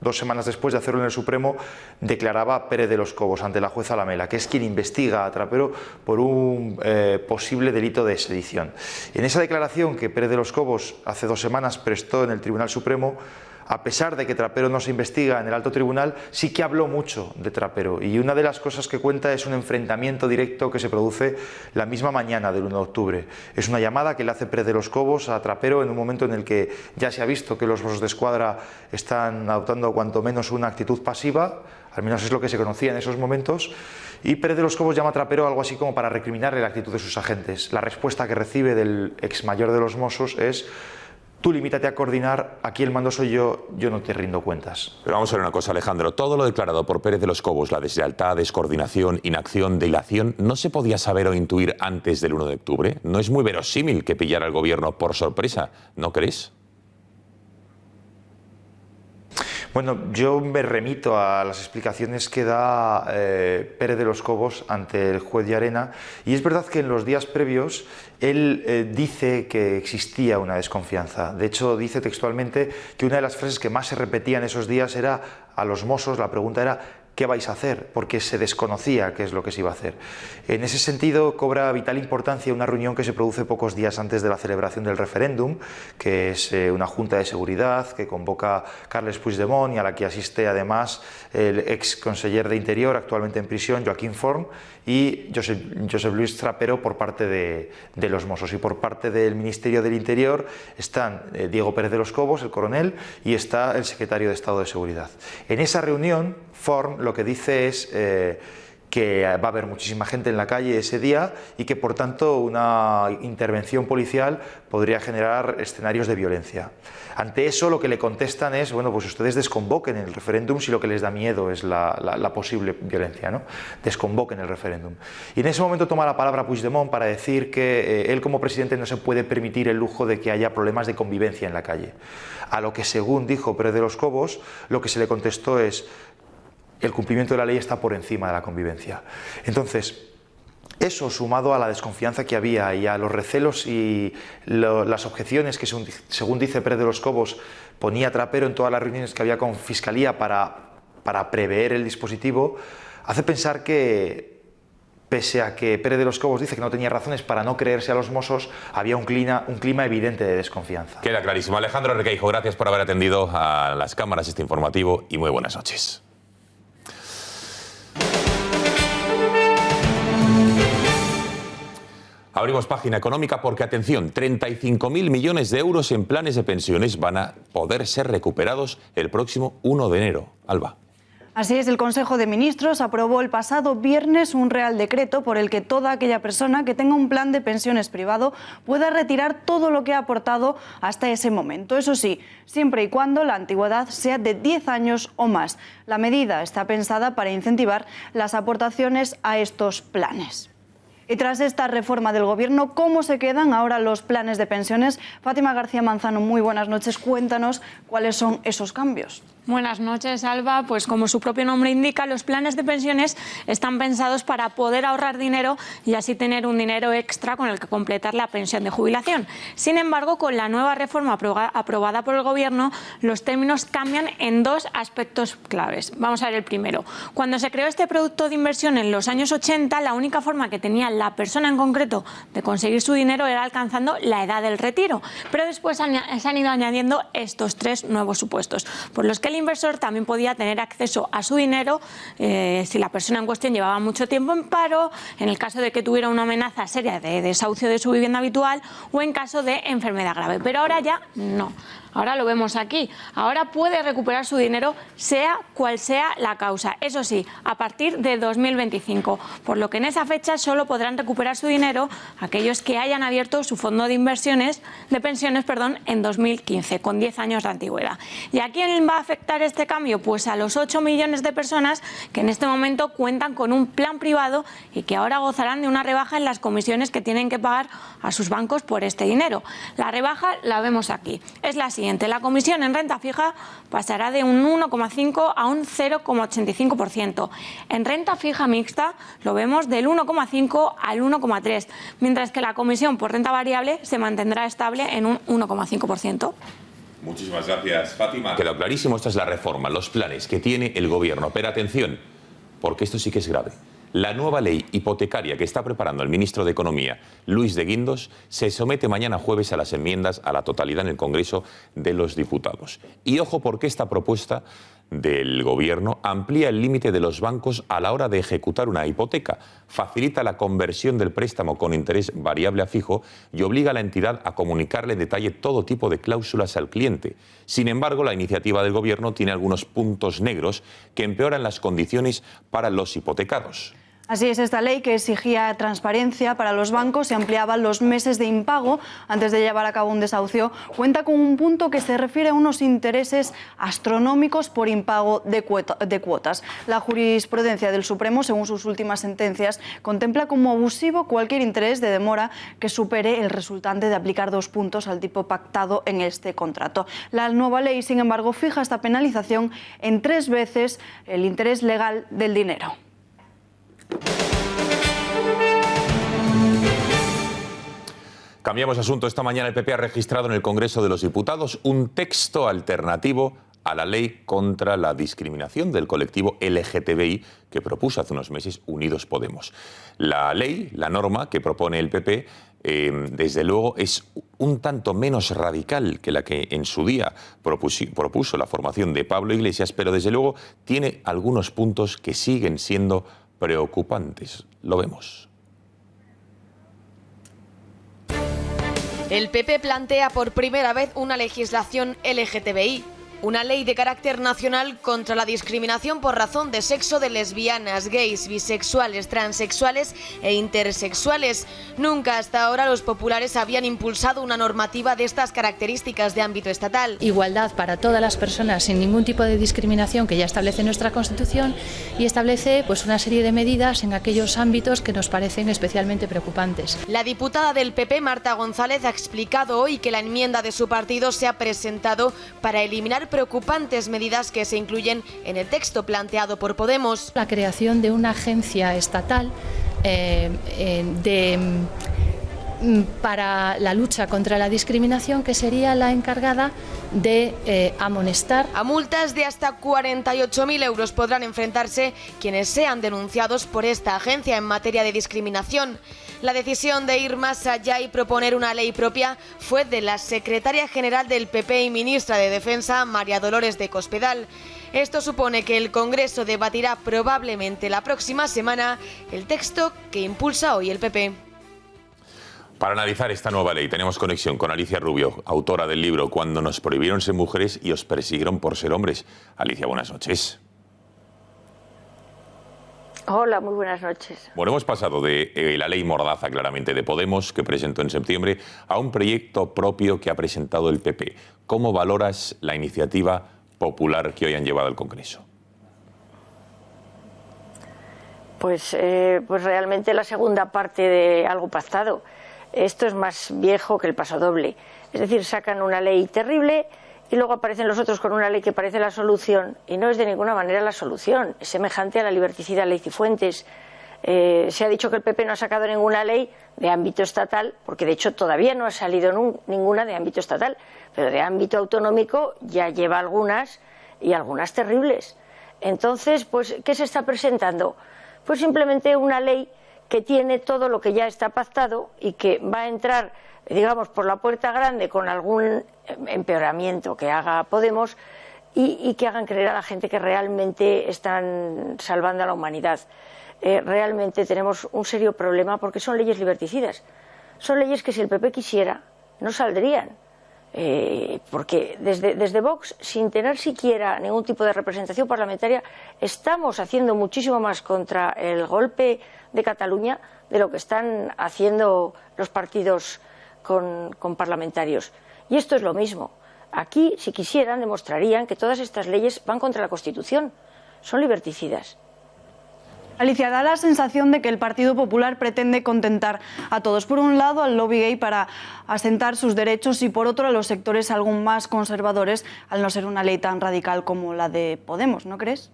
2 semanas después de hacerlo en el Supremo, declaraba Pérez de los Cobos ante la jueza Lamela, que es quien investiga a Trapero por un posible delito de sedición. En esa declaración que Pérez de los Cobos hace 2 semanas prestó en el Tribunal Supremo, a pesar de que Trapero no se investiga en el alto tribunal, sí que habló mucho de Trapero, y una de las cosas que cuenta es un enfrentamiento directo que se produce la misma mañana del 1 de octubre. Es una llamada que le hace Pérez de los Cobos a Trapero en un momento en el que ya se ha visto que los Mossos d'Esquadra están adoptando cuanto menos una actitud pasiva, al menos es lo que se conocía en esos momentos, y Pérez de los Cobos llama a Trapero algo así como para recriminarle la actitud de sus agentes. La respuesta que recibe del ex mayor de los Mossos es: tú limítate a coordinar, aquí el mando soy yo no te rindo cuentas. Pero vamos a ver una cosa, Alejandro. Todo lo declarado por Pérez de los Cobos, la deslealtad, descoordinación, inacción, dilación, ¿no se podía saber o intuir antes del 1 de octubre? ¿No es muy verosímil que pillara al gobierno por sorpresa? ¿No crees? Bueno, yo me remito a las explicaciones que da Pérez de los Cobos ante el juez Llarena, y es verdad que en los días previos él dice que existía una desconfianza. De hecho, dice textualmente que una de las frases que más se repetía en esos días era a los mossos, la pregunta era ¿qué vais a hacer? Porque se desconocía qué es lo que se iba a hacer. En ese sentido, cobra vital importancia una reunión que se produce pocos días antes de la celebración del referéndum, que es una junta de seguridad que convoca Carles Puigdemont y a la que asiste además el ex conseller de Interior, actualmente en prisión, Joaquín Forn, y Josep Luis Trapero por parte de los Mossos. Y por parte del Ministerio del Interior están Diego Pérez de los Cobos, el coronel, y está el secretario de Estado de Seguridad. En esa reunión, Forn lo que dice es que va a haber muchísima gente en la calle ese día y que por tanto una intervención policial podría generar escenarios de violencia. Ante eso lo que le contestan es, bueno, pues ustedes desconvoquen el referéndum si lo que les da miedo es la posible violencia, ¿no? Desconvoquen el referéndum. Y en ese momento toma la palabra Puigdemont para decir que él como presidente no se puede permitir el lujo de que haya problemas de convivencia en la calle. A lo que, según dijo Pérez de los Cobos, lo que se le contestó es: el cumplimiento de la ley está por encima de la convivencia. Entonces, eso sumado a la desconfianza que había y a los recelos y las objeciones que, según dice Pérez de los Cobos, ponía Trapero en todas las reuniones que había con Fiscalía para prever el dispositivo, hace pensar que, pese a que Pérez de los Cobos dice que no tenía razones para no creerse a los Mossos, había un clima evidente de desconfianza. Queda clarísimo. Alejandro Requeijo, gracias por haber atendido a las cámaras este informativo y muy buenas noches. Abrimos página económica porque, atención, 35.000 millones de euros en planes de pensiones van a poder ser recuperados el próximo 1 de enero. Alba. Así es, el Consejo de Ministros aprobó el pasado viernes un Real Decreto por el que toda aquella persona que tenga un plan de pensiones privado pueda retirar todo lo que ha aportado hasta ese momento. Eso sí, siempre y cuando la antigüedad sea de 10 años o más. La medida está pensada para incentivar las aportaciones a estos planes. Y tras esta reforma del Gobierno, ¿cómo se quedan ahora los planes de pensiones? Fátima García Manzano, muy buenas noches. Cuéntanos cuáles son esos cambios. Buenas noches, Alba. Pues como su propio nombre indica, los planes de pensiones están pensados para poder ahorrar dinero y así tener un dinero extra con el que completar la pensión de jubilación. Sin embargo, con la nueva reforma aprobada por el Gobierno, los términos cambian en dos aspectos claves. Vamos a ver el primero. Cuando se creó este producto de inversión en los años 80, la única forma que tenía la persona en concreto de conseguir su dinero era alcanzando la edad del retiro. Pero después se han ido añadiendo estos tres nuevos supuestos, por los que el inversor también podía tener acceso a su dinero si la persona en cuestión llevaba mucho tiempo en paro, en el caso de que tuviera una amenaza seria de desahucio de su vivienda habitual o en caso de enfermedad grave. Pero ahora ya no. Ahora lo vemos aquí. Ahora puede recuperar su dinero sea cual sea la causa. Eso sí, a partir de 2025. Por lo que en esa fecha solo podrán recuperar su dinero aquellos que hayan abierto su fondo de pensiones, en 2015, con 10 años de antigüedad. ¿Y a quién va a afectar este cambio? Pues a los 8 millones de personas que en este momento cuentan con un plan privado y que ahora gozarán de una rebaja en las comisiones que tienen que pagar a sus bancos por este dinero. La rebaja la vemos aquí. Es la siguiente. La comisión en renta fija pasará de un 1,5 a un 0,85%. En renta fija mixta lo vemos del 1,5 al 1,3, mientras que la comisión por renta variable se mantendrá estable en un 1,5%. Muchísimas gracias, Fátima. Queda clarísimo, esta es la reforma, los planes que tiene el Gobierno. Pero atención, porque esto sí que es grave. La nueva ley hipotecaria que está preparando el ministro de Economía, Luis de Guindos, se somete mañana jueves a las enmiendas a la totalidad en el Congreso de los Diputados. Y ojo, porque esta propuesta del Gobierno amplía el límite de los bancos a la hora de ejecutar una hipoteca, facilita la conversión del préstamo con interés variable a fijo y obliga a la entidad a comunicarle en detalle todo tipo de cláusulas al cliente. Sin embargo, la iniciativa del Gobierno tiene algunos puntos negros que empeoran las condiciones para los hipotecados. Así es, esta ley que exigía transparencia para los bancos y ampliaba los meses de impago antes de llevar a cabo un desahucio, cuenta con un punto que se refiere a unos intereses astronómicos por impago de cuotas. La jurisprudencia del Supremo, según sus últimas sentencias, contempla como abusivo cualquier interés de demora que supere el resultante de aplicar 2 puntos al tipo pactado en este contrato. La nueva ley, sin embargo, fija esta penalización en 3 veces el interés legal del dinero. Cambiamos de asunto. Esta mañana el PP ha registrado en el Congreso de los Diputados un texto alternativo a la ley contra la discriminación del colectivo LGTBI que propuso hace unos meses Unidos Podemos. La ley, la norma que propone el PP, desde luego es un tanto menos radical que la que en su día propuso la formación de Pablo Iglesias, pero desde luego tiene algunos puntos que siguen siendo preocupantes. Lo vemos. El PP plantea por primera vez una legislación LGTBI. Una ley de carácter nacional contra la discriminación por razón de sexo de lesbianas, gays, bisexuales, transexuales e intersexuales. Nunca hasta ahora los populares habían impulsado una normativa de estas características de ámbito estatal. Igualdad para todas las personas sin ningún tipo de discriminación que ya establece nuestra Constitución y establece una serie de medidas en aquellos ámbitos que nos parecen especialmente preocupantes. La diputada del PP, Marta González, ha explicado hoy que la enmienda de su partido se ha presentado para eliminar preocupantes medidas que se incluyen en el texto planteado por Podemos. La creación de una agencia estatal para la lucha contra la discriminación, que sería la encargada de amonestar. A multas de hasta 48.000 euros podrán enfrentarse quienes sean denunciados por esta agencia en materia de discriminación. La decisión de ir más allá y proponer una ley propia fue de la secretaria general del PP y ministra de Defensa, María Dolores de Cospedal. Esto supone que el Congreso debatirá probablemente la próxima semana el texto que impulsa hoy el PP. Para analizar esta nueva ley tenemos conexión con Alicia Rubio, autora del libro Cuando nos prohibieron ser mujeres y os persiguieron por ser hombres. Alicia, buenas noches. Hola, muy buenas noches. Bueno, hemos pasado de la ley mordaza, claramente, de Podemos, que presentó en septiembre, a un proyecto propio que ha presentado el PP. ¿Cómo valoras la iniciativa popular que hoy han llevado al Congreso? Pues realmente la segunda parte de algo pactado. Esto es más viejo que el pasodoble. Es decir, sacan una ley terrible y luego aparecen los otros con una ley que parece la solución y no es de ninguna manera la solución. Es semejante a la liberticida ley Cifuentes. Se ha dicho que el PP no ha sacado ninguna ley de ámbito estatal, porque de hecho todavía no ha salido ninguna de ámbito estatal, pero de ámbito autonómico ya lleva algunas y algunas terribles. Entonces, ¿qué se está presentando? Pues simplemente una ley que tiene todo lo que ya está pactado y que va a entrar, digamos, por la puerta grande con algún empeoramiento que haga Podemos y que hagan creer a la gente que realmente están salvando a la humanidad. Realmente tenemos un serio problema porque son leyes liberticidas. Son leyes que si el PP quisiera no saldrían. Porque desde Vox, sin tener siquiera ningún tipo de representación parlamentaria, estamos haciendo muchísimo más contra el golpe de Cataluña de lo que están haciendo los partidos con parlamentarios. Y esto es lo mismo. Aquí, si quisieran, demostrarían que todas estas leyes van contra la Constitución. Son liberticidas. Alicia, da la sensación de que el Partido Popular pretende contentar a todos. Por un lado, al lobby gay para asentar sus derechos y por otro a los sectores algo más conservadores, al no ser una ley tan radical como la de Podemos, ¿no crees?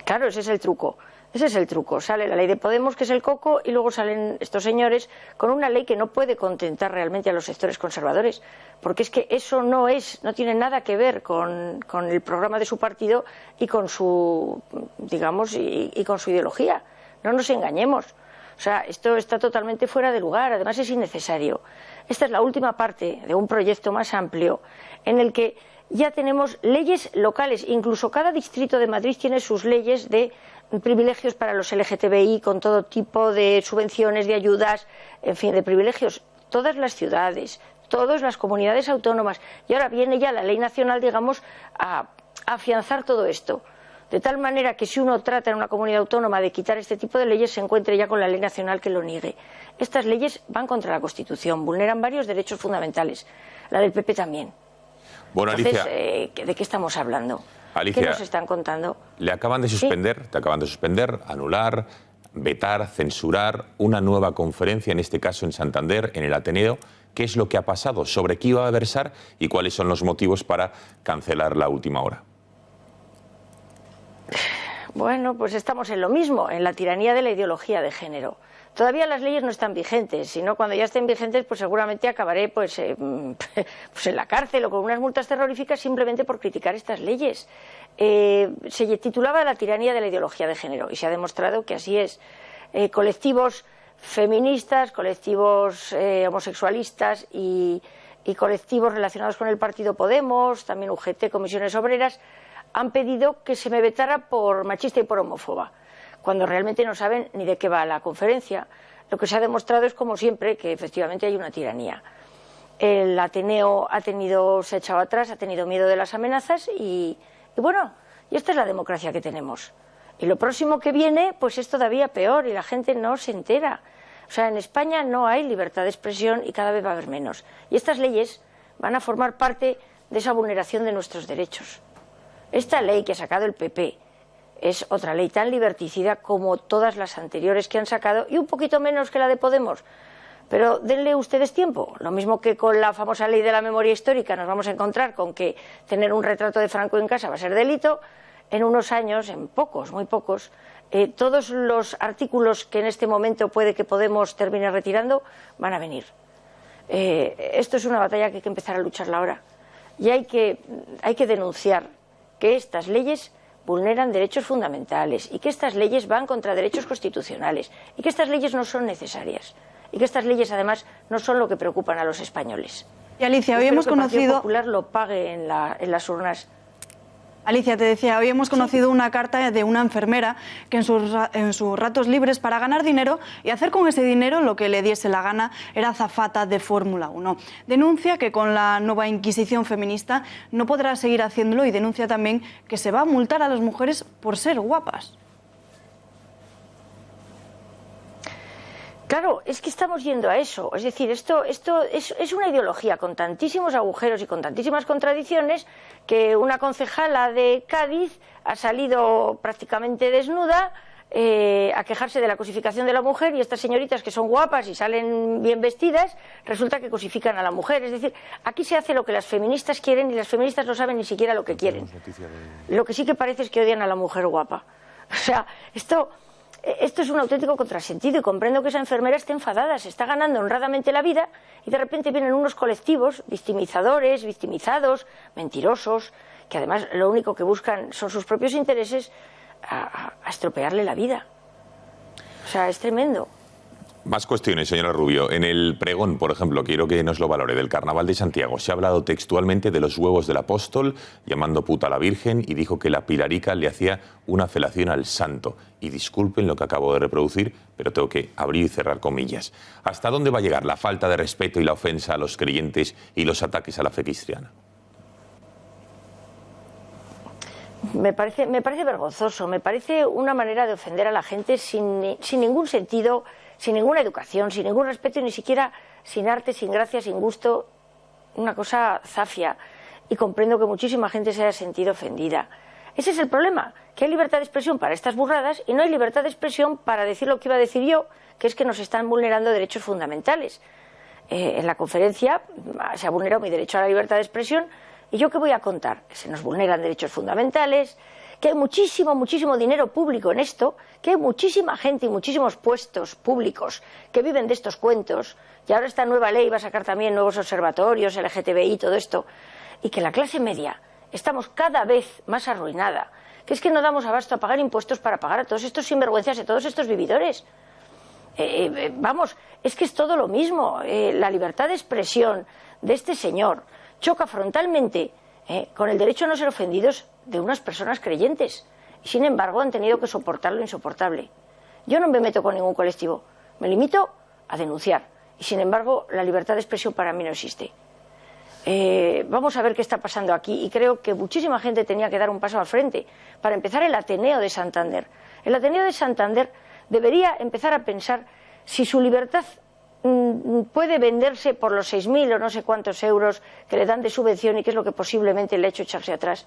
Claro, ese es el truco. Ese es el truco. Sale la ley de Podemos, que es el coco, y luego salen estos señores con una ley que no puede contentar realmente a los sectores conservadores, porque es que eso no tiene nada que ver con el programa de su partido y con su, digamos, y con su ideología. No nos engañemos. O sea, esto está totalmente fuera de lugar, además es innecesario. Esta es la última parte de un proyecto más amplio en el que ya tenemos leyes locales, incluso cada distrito de Madrid tiene sus leyes de privilegios para los LGTBI con todo tipo de subvenciones, de ayudas, en fin, de privilegios. Todas las ciudades, todas las comunidades autónomas. Y ahora viene ya la ley nacional, digamos, a afianzar todo esto. De tal manera que si uno trata en una comunidad autónoma de quitar este tipo de leyes, se encuentre ya con la ley nacional que lo niegue. Estas leyes van contra la Constitución, vulneran varios derechos fundamentales. La del PP también. Bueno, Entonces, Alicia, ¿de qué estamos hablando? Alicia, ¿Qué nos están contando? Le acaban de suspender, te acaban de suspender, anular, vetar, censurar una nueva conferencia, en este caso en Santander, en el Ateneo. ¿Qué es lo que ha pasado? ¿Sobre qué iba a versar? ¿Y cuáles son los motivos para cancelar la última hora? Bueno, pues estamos en lo mismo, en la tiranía de la ideología de género. Todavía las leyes no están vigentes, sino cuando ya estén vigentes, pues seguramente acabaré pues en la cárcel o con unas multas terroríficas simplemente por criticar estas leyes. Se titulaba La tiranía de la ideología de género y se ha demostrado que así es. Colectivos feministas, colectivos homosexualistas y colectivos relacionados con el partido Podemos, también UGT, comisiones obreras, han pedido que se me vetara por machista y por homófoba, cuando realmente no saben ni de qué va la conferencia. Lo que se ha demostrado es, como siempre, que efectivamente hay una tiranía. El Ateneo se ha echado atrás, ha tenido miedo de las amenazas y bueno, y esta es la democracia que tenemos. Y lo próximo que viene, pues es todavía peor y la gente no se entera. O sea, en España no hay libertad de expresión y cada vez va a haber menos. Y estas leyes van a formar parte de esa vulneración de nuestros derechos. Esta ley que ha sacado el PP es otra ley tan liberticida como todas las anteriores que han sacado y un poquito menos que la de Podemos. Pero denle ustedes tiempo. Lo mismo que con la famosa ley de la memoria histórica nos vamos a encontrar con que tener un retrato de Franco en casa va a ser delito. En unos años, en pocos, muy pocos, todos los artículos que en este momento puede que Podemos termine retirando van a venir. Esto es una batalla que hay que empezar a lucharla ahora. Y hay que denunciar que estas leyes vulneran derechos fundamentales y que estas leyes van contra derechos constitucionales y que estas leyes no son necesarias y que estas leyes además no son lo que preocupan a los españoles. Y Alicia, hoy hemos conocido... Que el Partido Popular lo pague en las urnas. Alicia, te decía, hoy hemos conocido una carta de una enfermera que en sus ratos libres para ganar dinero y hacer con ese dinero lo que le diese la gana era azafata de Fórmula 1. Denuncia que con la nueva Inquisición feminista no podrá seguir haciéndolo y denuncia también que se va a multar a las mujeres por ser guapas. Claro, es que estamos yendo a eso. Es decir, esto es una ideología con tantísimos agujeros y con tantísimas contradicciones que una concejala de Cádiz ha salido prácticamente desnuda a quejarse de la cosificación de la mujer y estas señoritas que son guapas y salen bien vestidas, resulta que cosifican a la mujer. Es decir, aquí se hace lo que las feministas quieren y las feministas no saben ni siquiera lo que quieren. Lo que sí que parece es que odian a la mujer guapa. O sea, Esto es un auténtico contrasentido y comprendo que esa enfermera esté enfadada, se está ganando honradamente la vida y de repente vienen unos colectivos victimizadores, victimizados, mentirosos, que además lo único que buscan son sus propios intereses a estropearle la vida. O sea, es tremendo. Más cuestiones, señora Rubio. En el pregón, por ejemplo, quiero que nos lo valore, del Carnaval de Santiago, se ha hablado textualmente de los huevos del apóstol, llamando puta a la Virgen, y dijo que la Pilarica le hacía una felación al santo. Y disculpen lo que acabo de reproducir, pero tengo que abrir y cerrar comillas. ¿Hasta dónde va a llegar la falta de respeto y la ofensa a los creyentes y los ataques a la fe cristiana? Me parece vergonzoso, me parece una manera de ofender a la gente sin ningún sentido, sin ninguna educación, sin ningún respeto y ni siquiera sin arte, sin gracia, sin gusto, una cosa zafia. Y comprendo que muchísima gente se haya sentido ofendida. Ese es el problema, que hay libertad de expresión para estas burradas y no hay libertad de expresión para decir lo que iba a decir yo, que es que nos están vulnerando derechos fundamentales. En la conferencia se ha vulnerado mi derecho a la libertad de expresión y ¿yo qué voy a contar? Que se nos vulneran derechos fundamentales, que hay muchísimo dinero público en esto, que hay muchísima gente y muchísimos puestos públicos que viven de estos cuentos, y ahora esta nueva ley va a sacar también nuevos observatorios, LGTBI, todo esto, y que la clase media estamos cada vez más arruinada, que es que no damos abasto a pagar impuestos para pagar a todos estos sinvergüenzas y a todos estos vividores. Vamos, es que es todo lo mismo. La libertad de expresión de este señor choca frontalmente con el derecho a no ser ofendidos de unas personas creyentes. Y sin embargo han tenido que soportar lo insoportable. Yo no me meto con ningún colectivo, me limito a denunciar. Y sin embargo la libertad de expresión para mí no existe. Vamos a ver qué está pasando aquí, y creo que muchísima gente tenía que dar un paso al frente. Para empezar, el Ateneo de Santander. El Ateneo de Santander debería empezar a pensar si su libertad puede venderse por los 6.000 o no sé cuántos euros que le dan de subvención, y que es lo que posiblemente le ha hecho echarse atrás.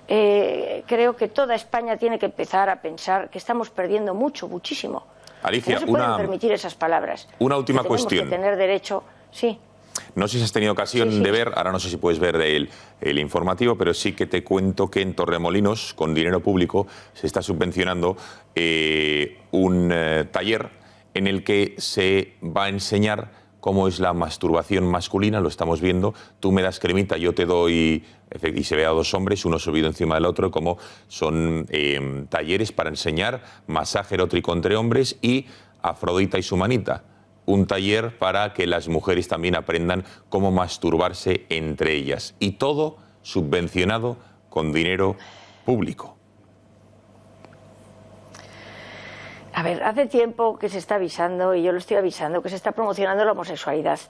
Creo que toda España tiene que empezar a pensar que estamos perdiendo muchísimo. Alicia, no se pueden permitir esas palabras. Una última tenemos cuestión. Que tener derecho, sí. No sé si has tenido ocasión de ver, ahora no sé si puedes ver el informativo, pero sí que te cuento que en Torremolinos, con dinero público, se está subvencionando un taller en el que se va a enseñar cómo es la masturbación masculina. Lo estamos viendo. Tú me das cremita, yo te doy, y se ve a dos hombres, uno subido encima del otro, como son talleres para enseñar masaje erótico entre hombres y Afrodita y su manita. Un taller para que las mujeres también aprendan cómo masturbarse entre ellas. Y todo subvencionado con dinero público. A ver, hace tiempo que se está avisando, y yo lo estoy avisando, que se está promocionando la homosexualidad.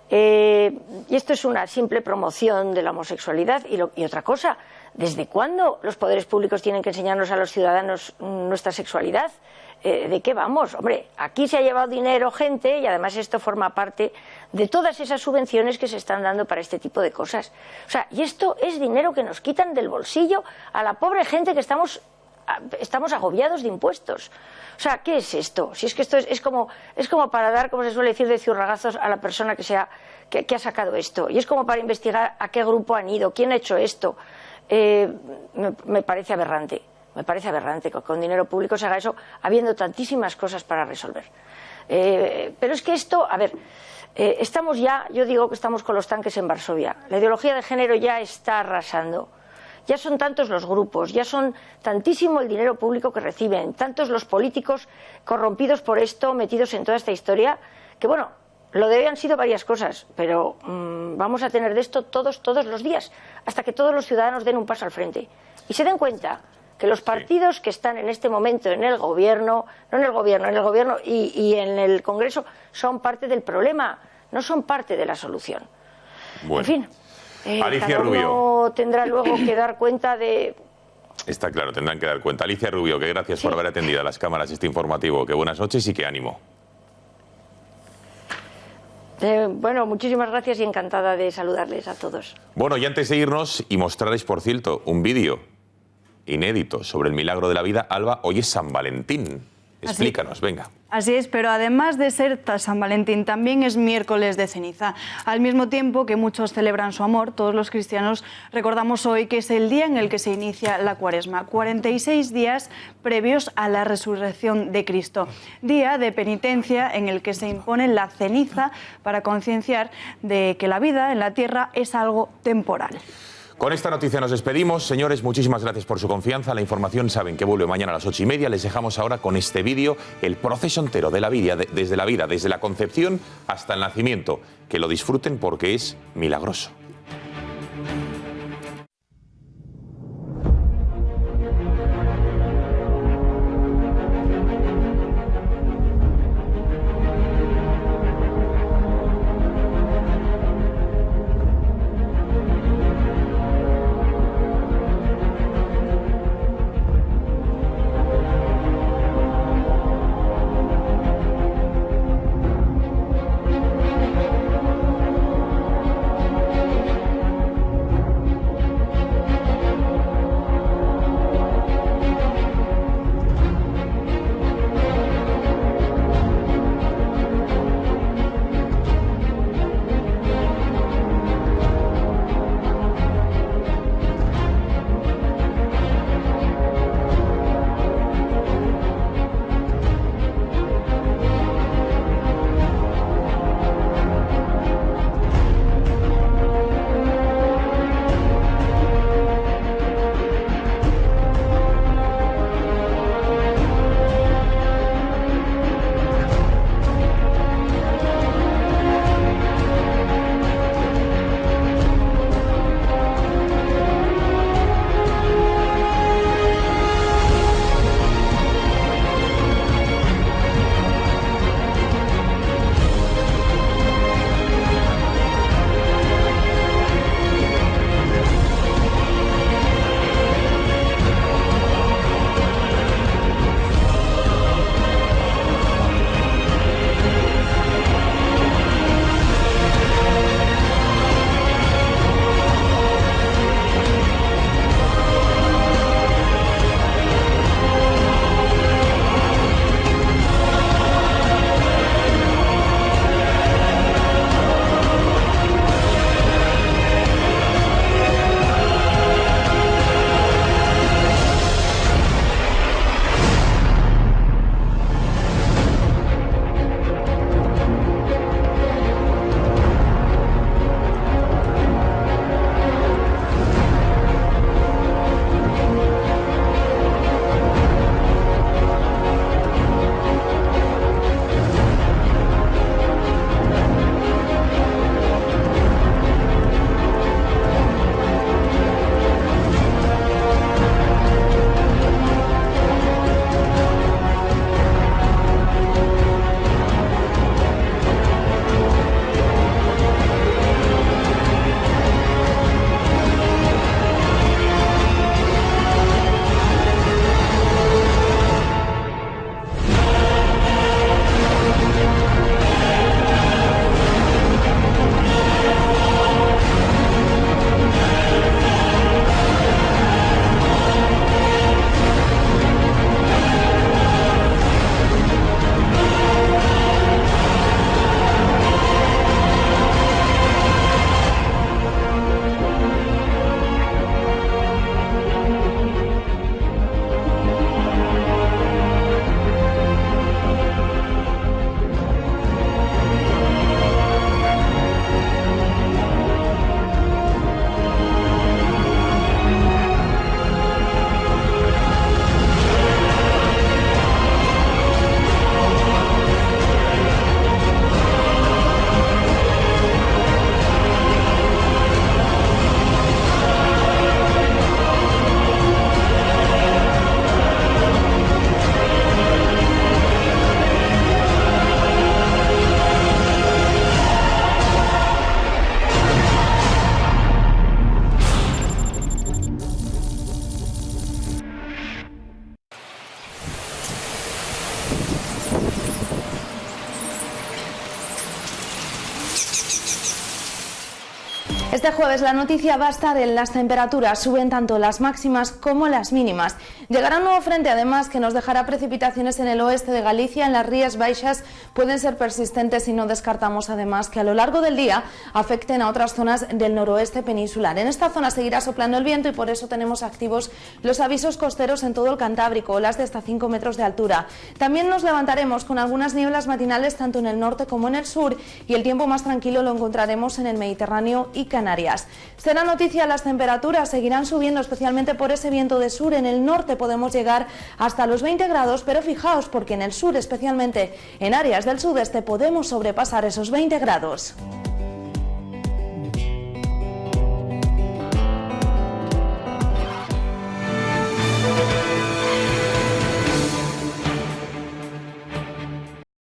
Y esto es una simple promoción de la homosexualidad. Y otra cosa, ¿desde cuándo los poderes públicos tienen que enseñarnos a los ciudadanos nuestra sexualidad? ¿De qué vamos? Hombre, aquí se ha llevado dinero gente, y además esto forma parte de todas esas subvenciones que se están dando para este tipo de cosas. O sea, y esto es dinero que nos quitan del bolsillo a la pobre gente que estamos agobiados de impuestos. O sea, ¿qué es esto? Si es que esto es como para dar, como se suele decir, de zurragazos a la persona que ha sacado esto. Y es como para investigar a qué grupo han ido, quién ha hecho esto. Me parece aberrante. Me parece aberrante que con dinero público se haga eso, habiendo tantísimas cosas para resolver. Pero es que esto, a ver, estamos ya, yo digo que estamos con los tanques en Varsovia. La ideología de género ya está arrasando. Ya son tantos los grupos, ya son tantísimo el dinero público que reciben, tantos los políticos corrompidos por esto, metidos en toda esta historia, que bueno, lo de hoy han sido varias cosas, pero vamos a tener de esto todos los días, hasta que todos los ciudadanos den un paso al frente y se den cuenta que los partidos que están en este momento en el gobierno, en el gobierno y en el Congreso son parte del problema, no son parte de la solución. Bueno. En fin. Alicia cada uno Rubio tendrá luego que dar cuenta de... Está claro, tendrán que dar cuenta. Alicia Rubio, que gracias por haber atendido a las cámaras este informativo. Que buenas noches y que ánimo. Bueno, muchísimas gracias y encantada de saludarles a todos. Bueno, y antes de irnos y mostrarles, por cierto, un vídeo inédito sobre el milagro de la vida, Alba, hoy es San Valentín. Explícanos, venga. Así es, pero además de ser San Valentín, también es miércoles de ceniza. Al mismo tiempo que muchos celebran su amor, todos los cristianos recordamos hoy que es el día en el que se inicia la Cuaresma, 46 días previos a la resurrección de Cristo. Día de penitencia en el que se impone la ceniza para concienciar de que la vida en la tierra es algo temporal. Con esta noticia nos despedimos. Señores, muchísimas gracias por su confianza. La información saben que vuelve mañana a las 8:30. Les dejamos ahora con este vídeo el proceso entero de la vida, desde la concepción hasta el nacimiento. Que lo disfruten porque es milagroso. Este jueves la noticia va a estar en las temperaturas, suben tanto las máximas como las mínimas. Llegará un nuevo frente además que nos dejará precipitaciones en el oeste de Galicia, en las Rías Baixas pueden ser persistentes y no descartamos además que a lo largo del día afecten a otras zonas del noroeste peninsular. En esta zona seguirá soplando el viento y por eso tenemos activos los avisos costeros en todo el Cantábrico, olas de hasta 5 metros de altura. También nos levantaremos con algunas nieblas matinales tanto en el norte como en el sur y el tiempo más tranquilo lo encontraremos en el Mediterráneo y Canarias. Será noticia, las temperaturas seguirán subiendo especialmente por ese viento de sur. En el norte podemos llegar hasta los 20 grados, pero fijaos porque en el sur, especialmente en áreas del sudeste, podemos sobrepasar esos 20 grados.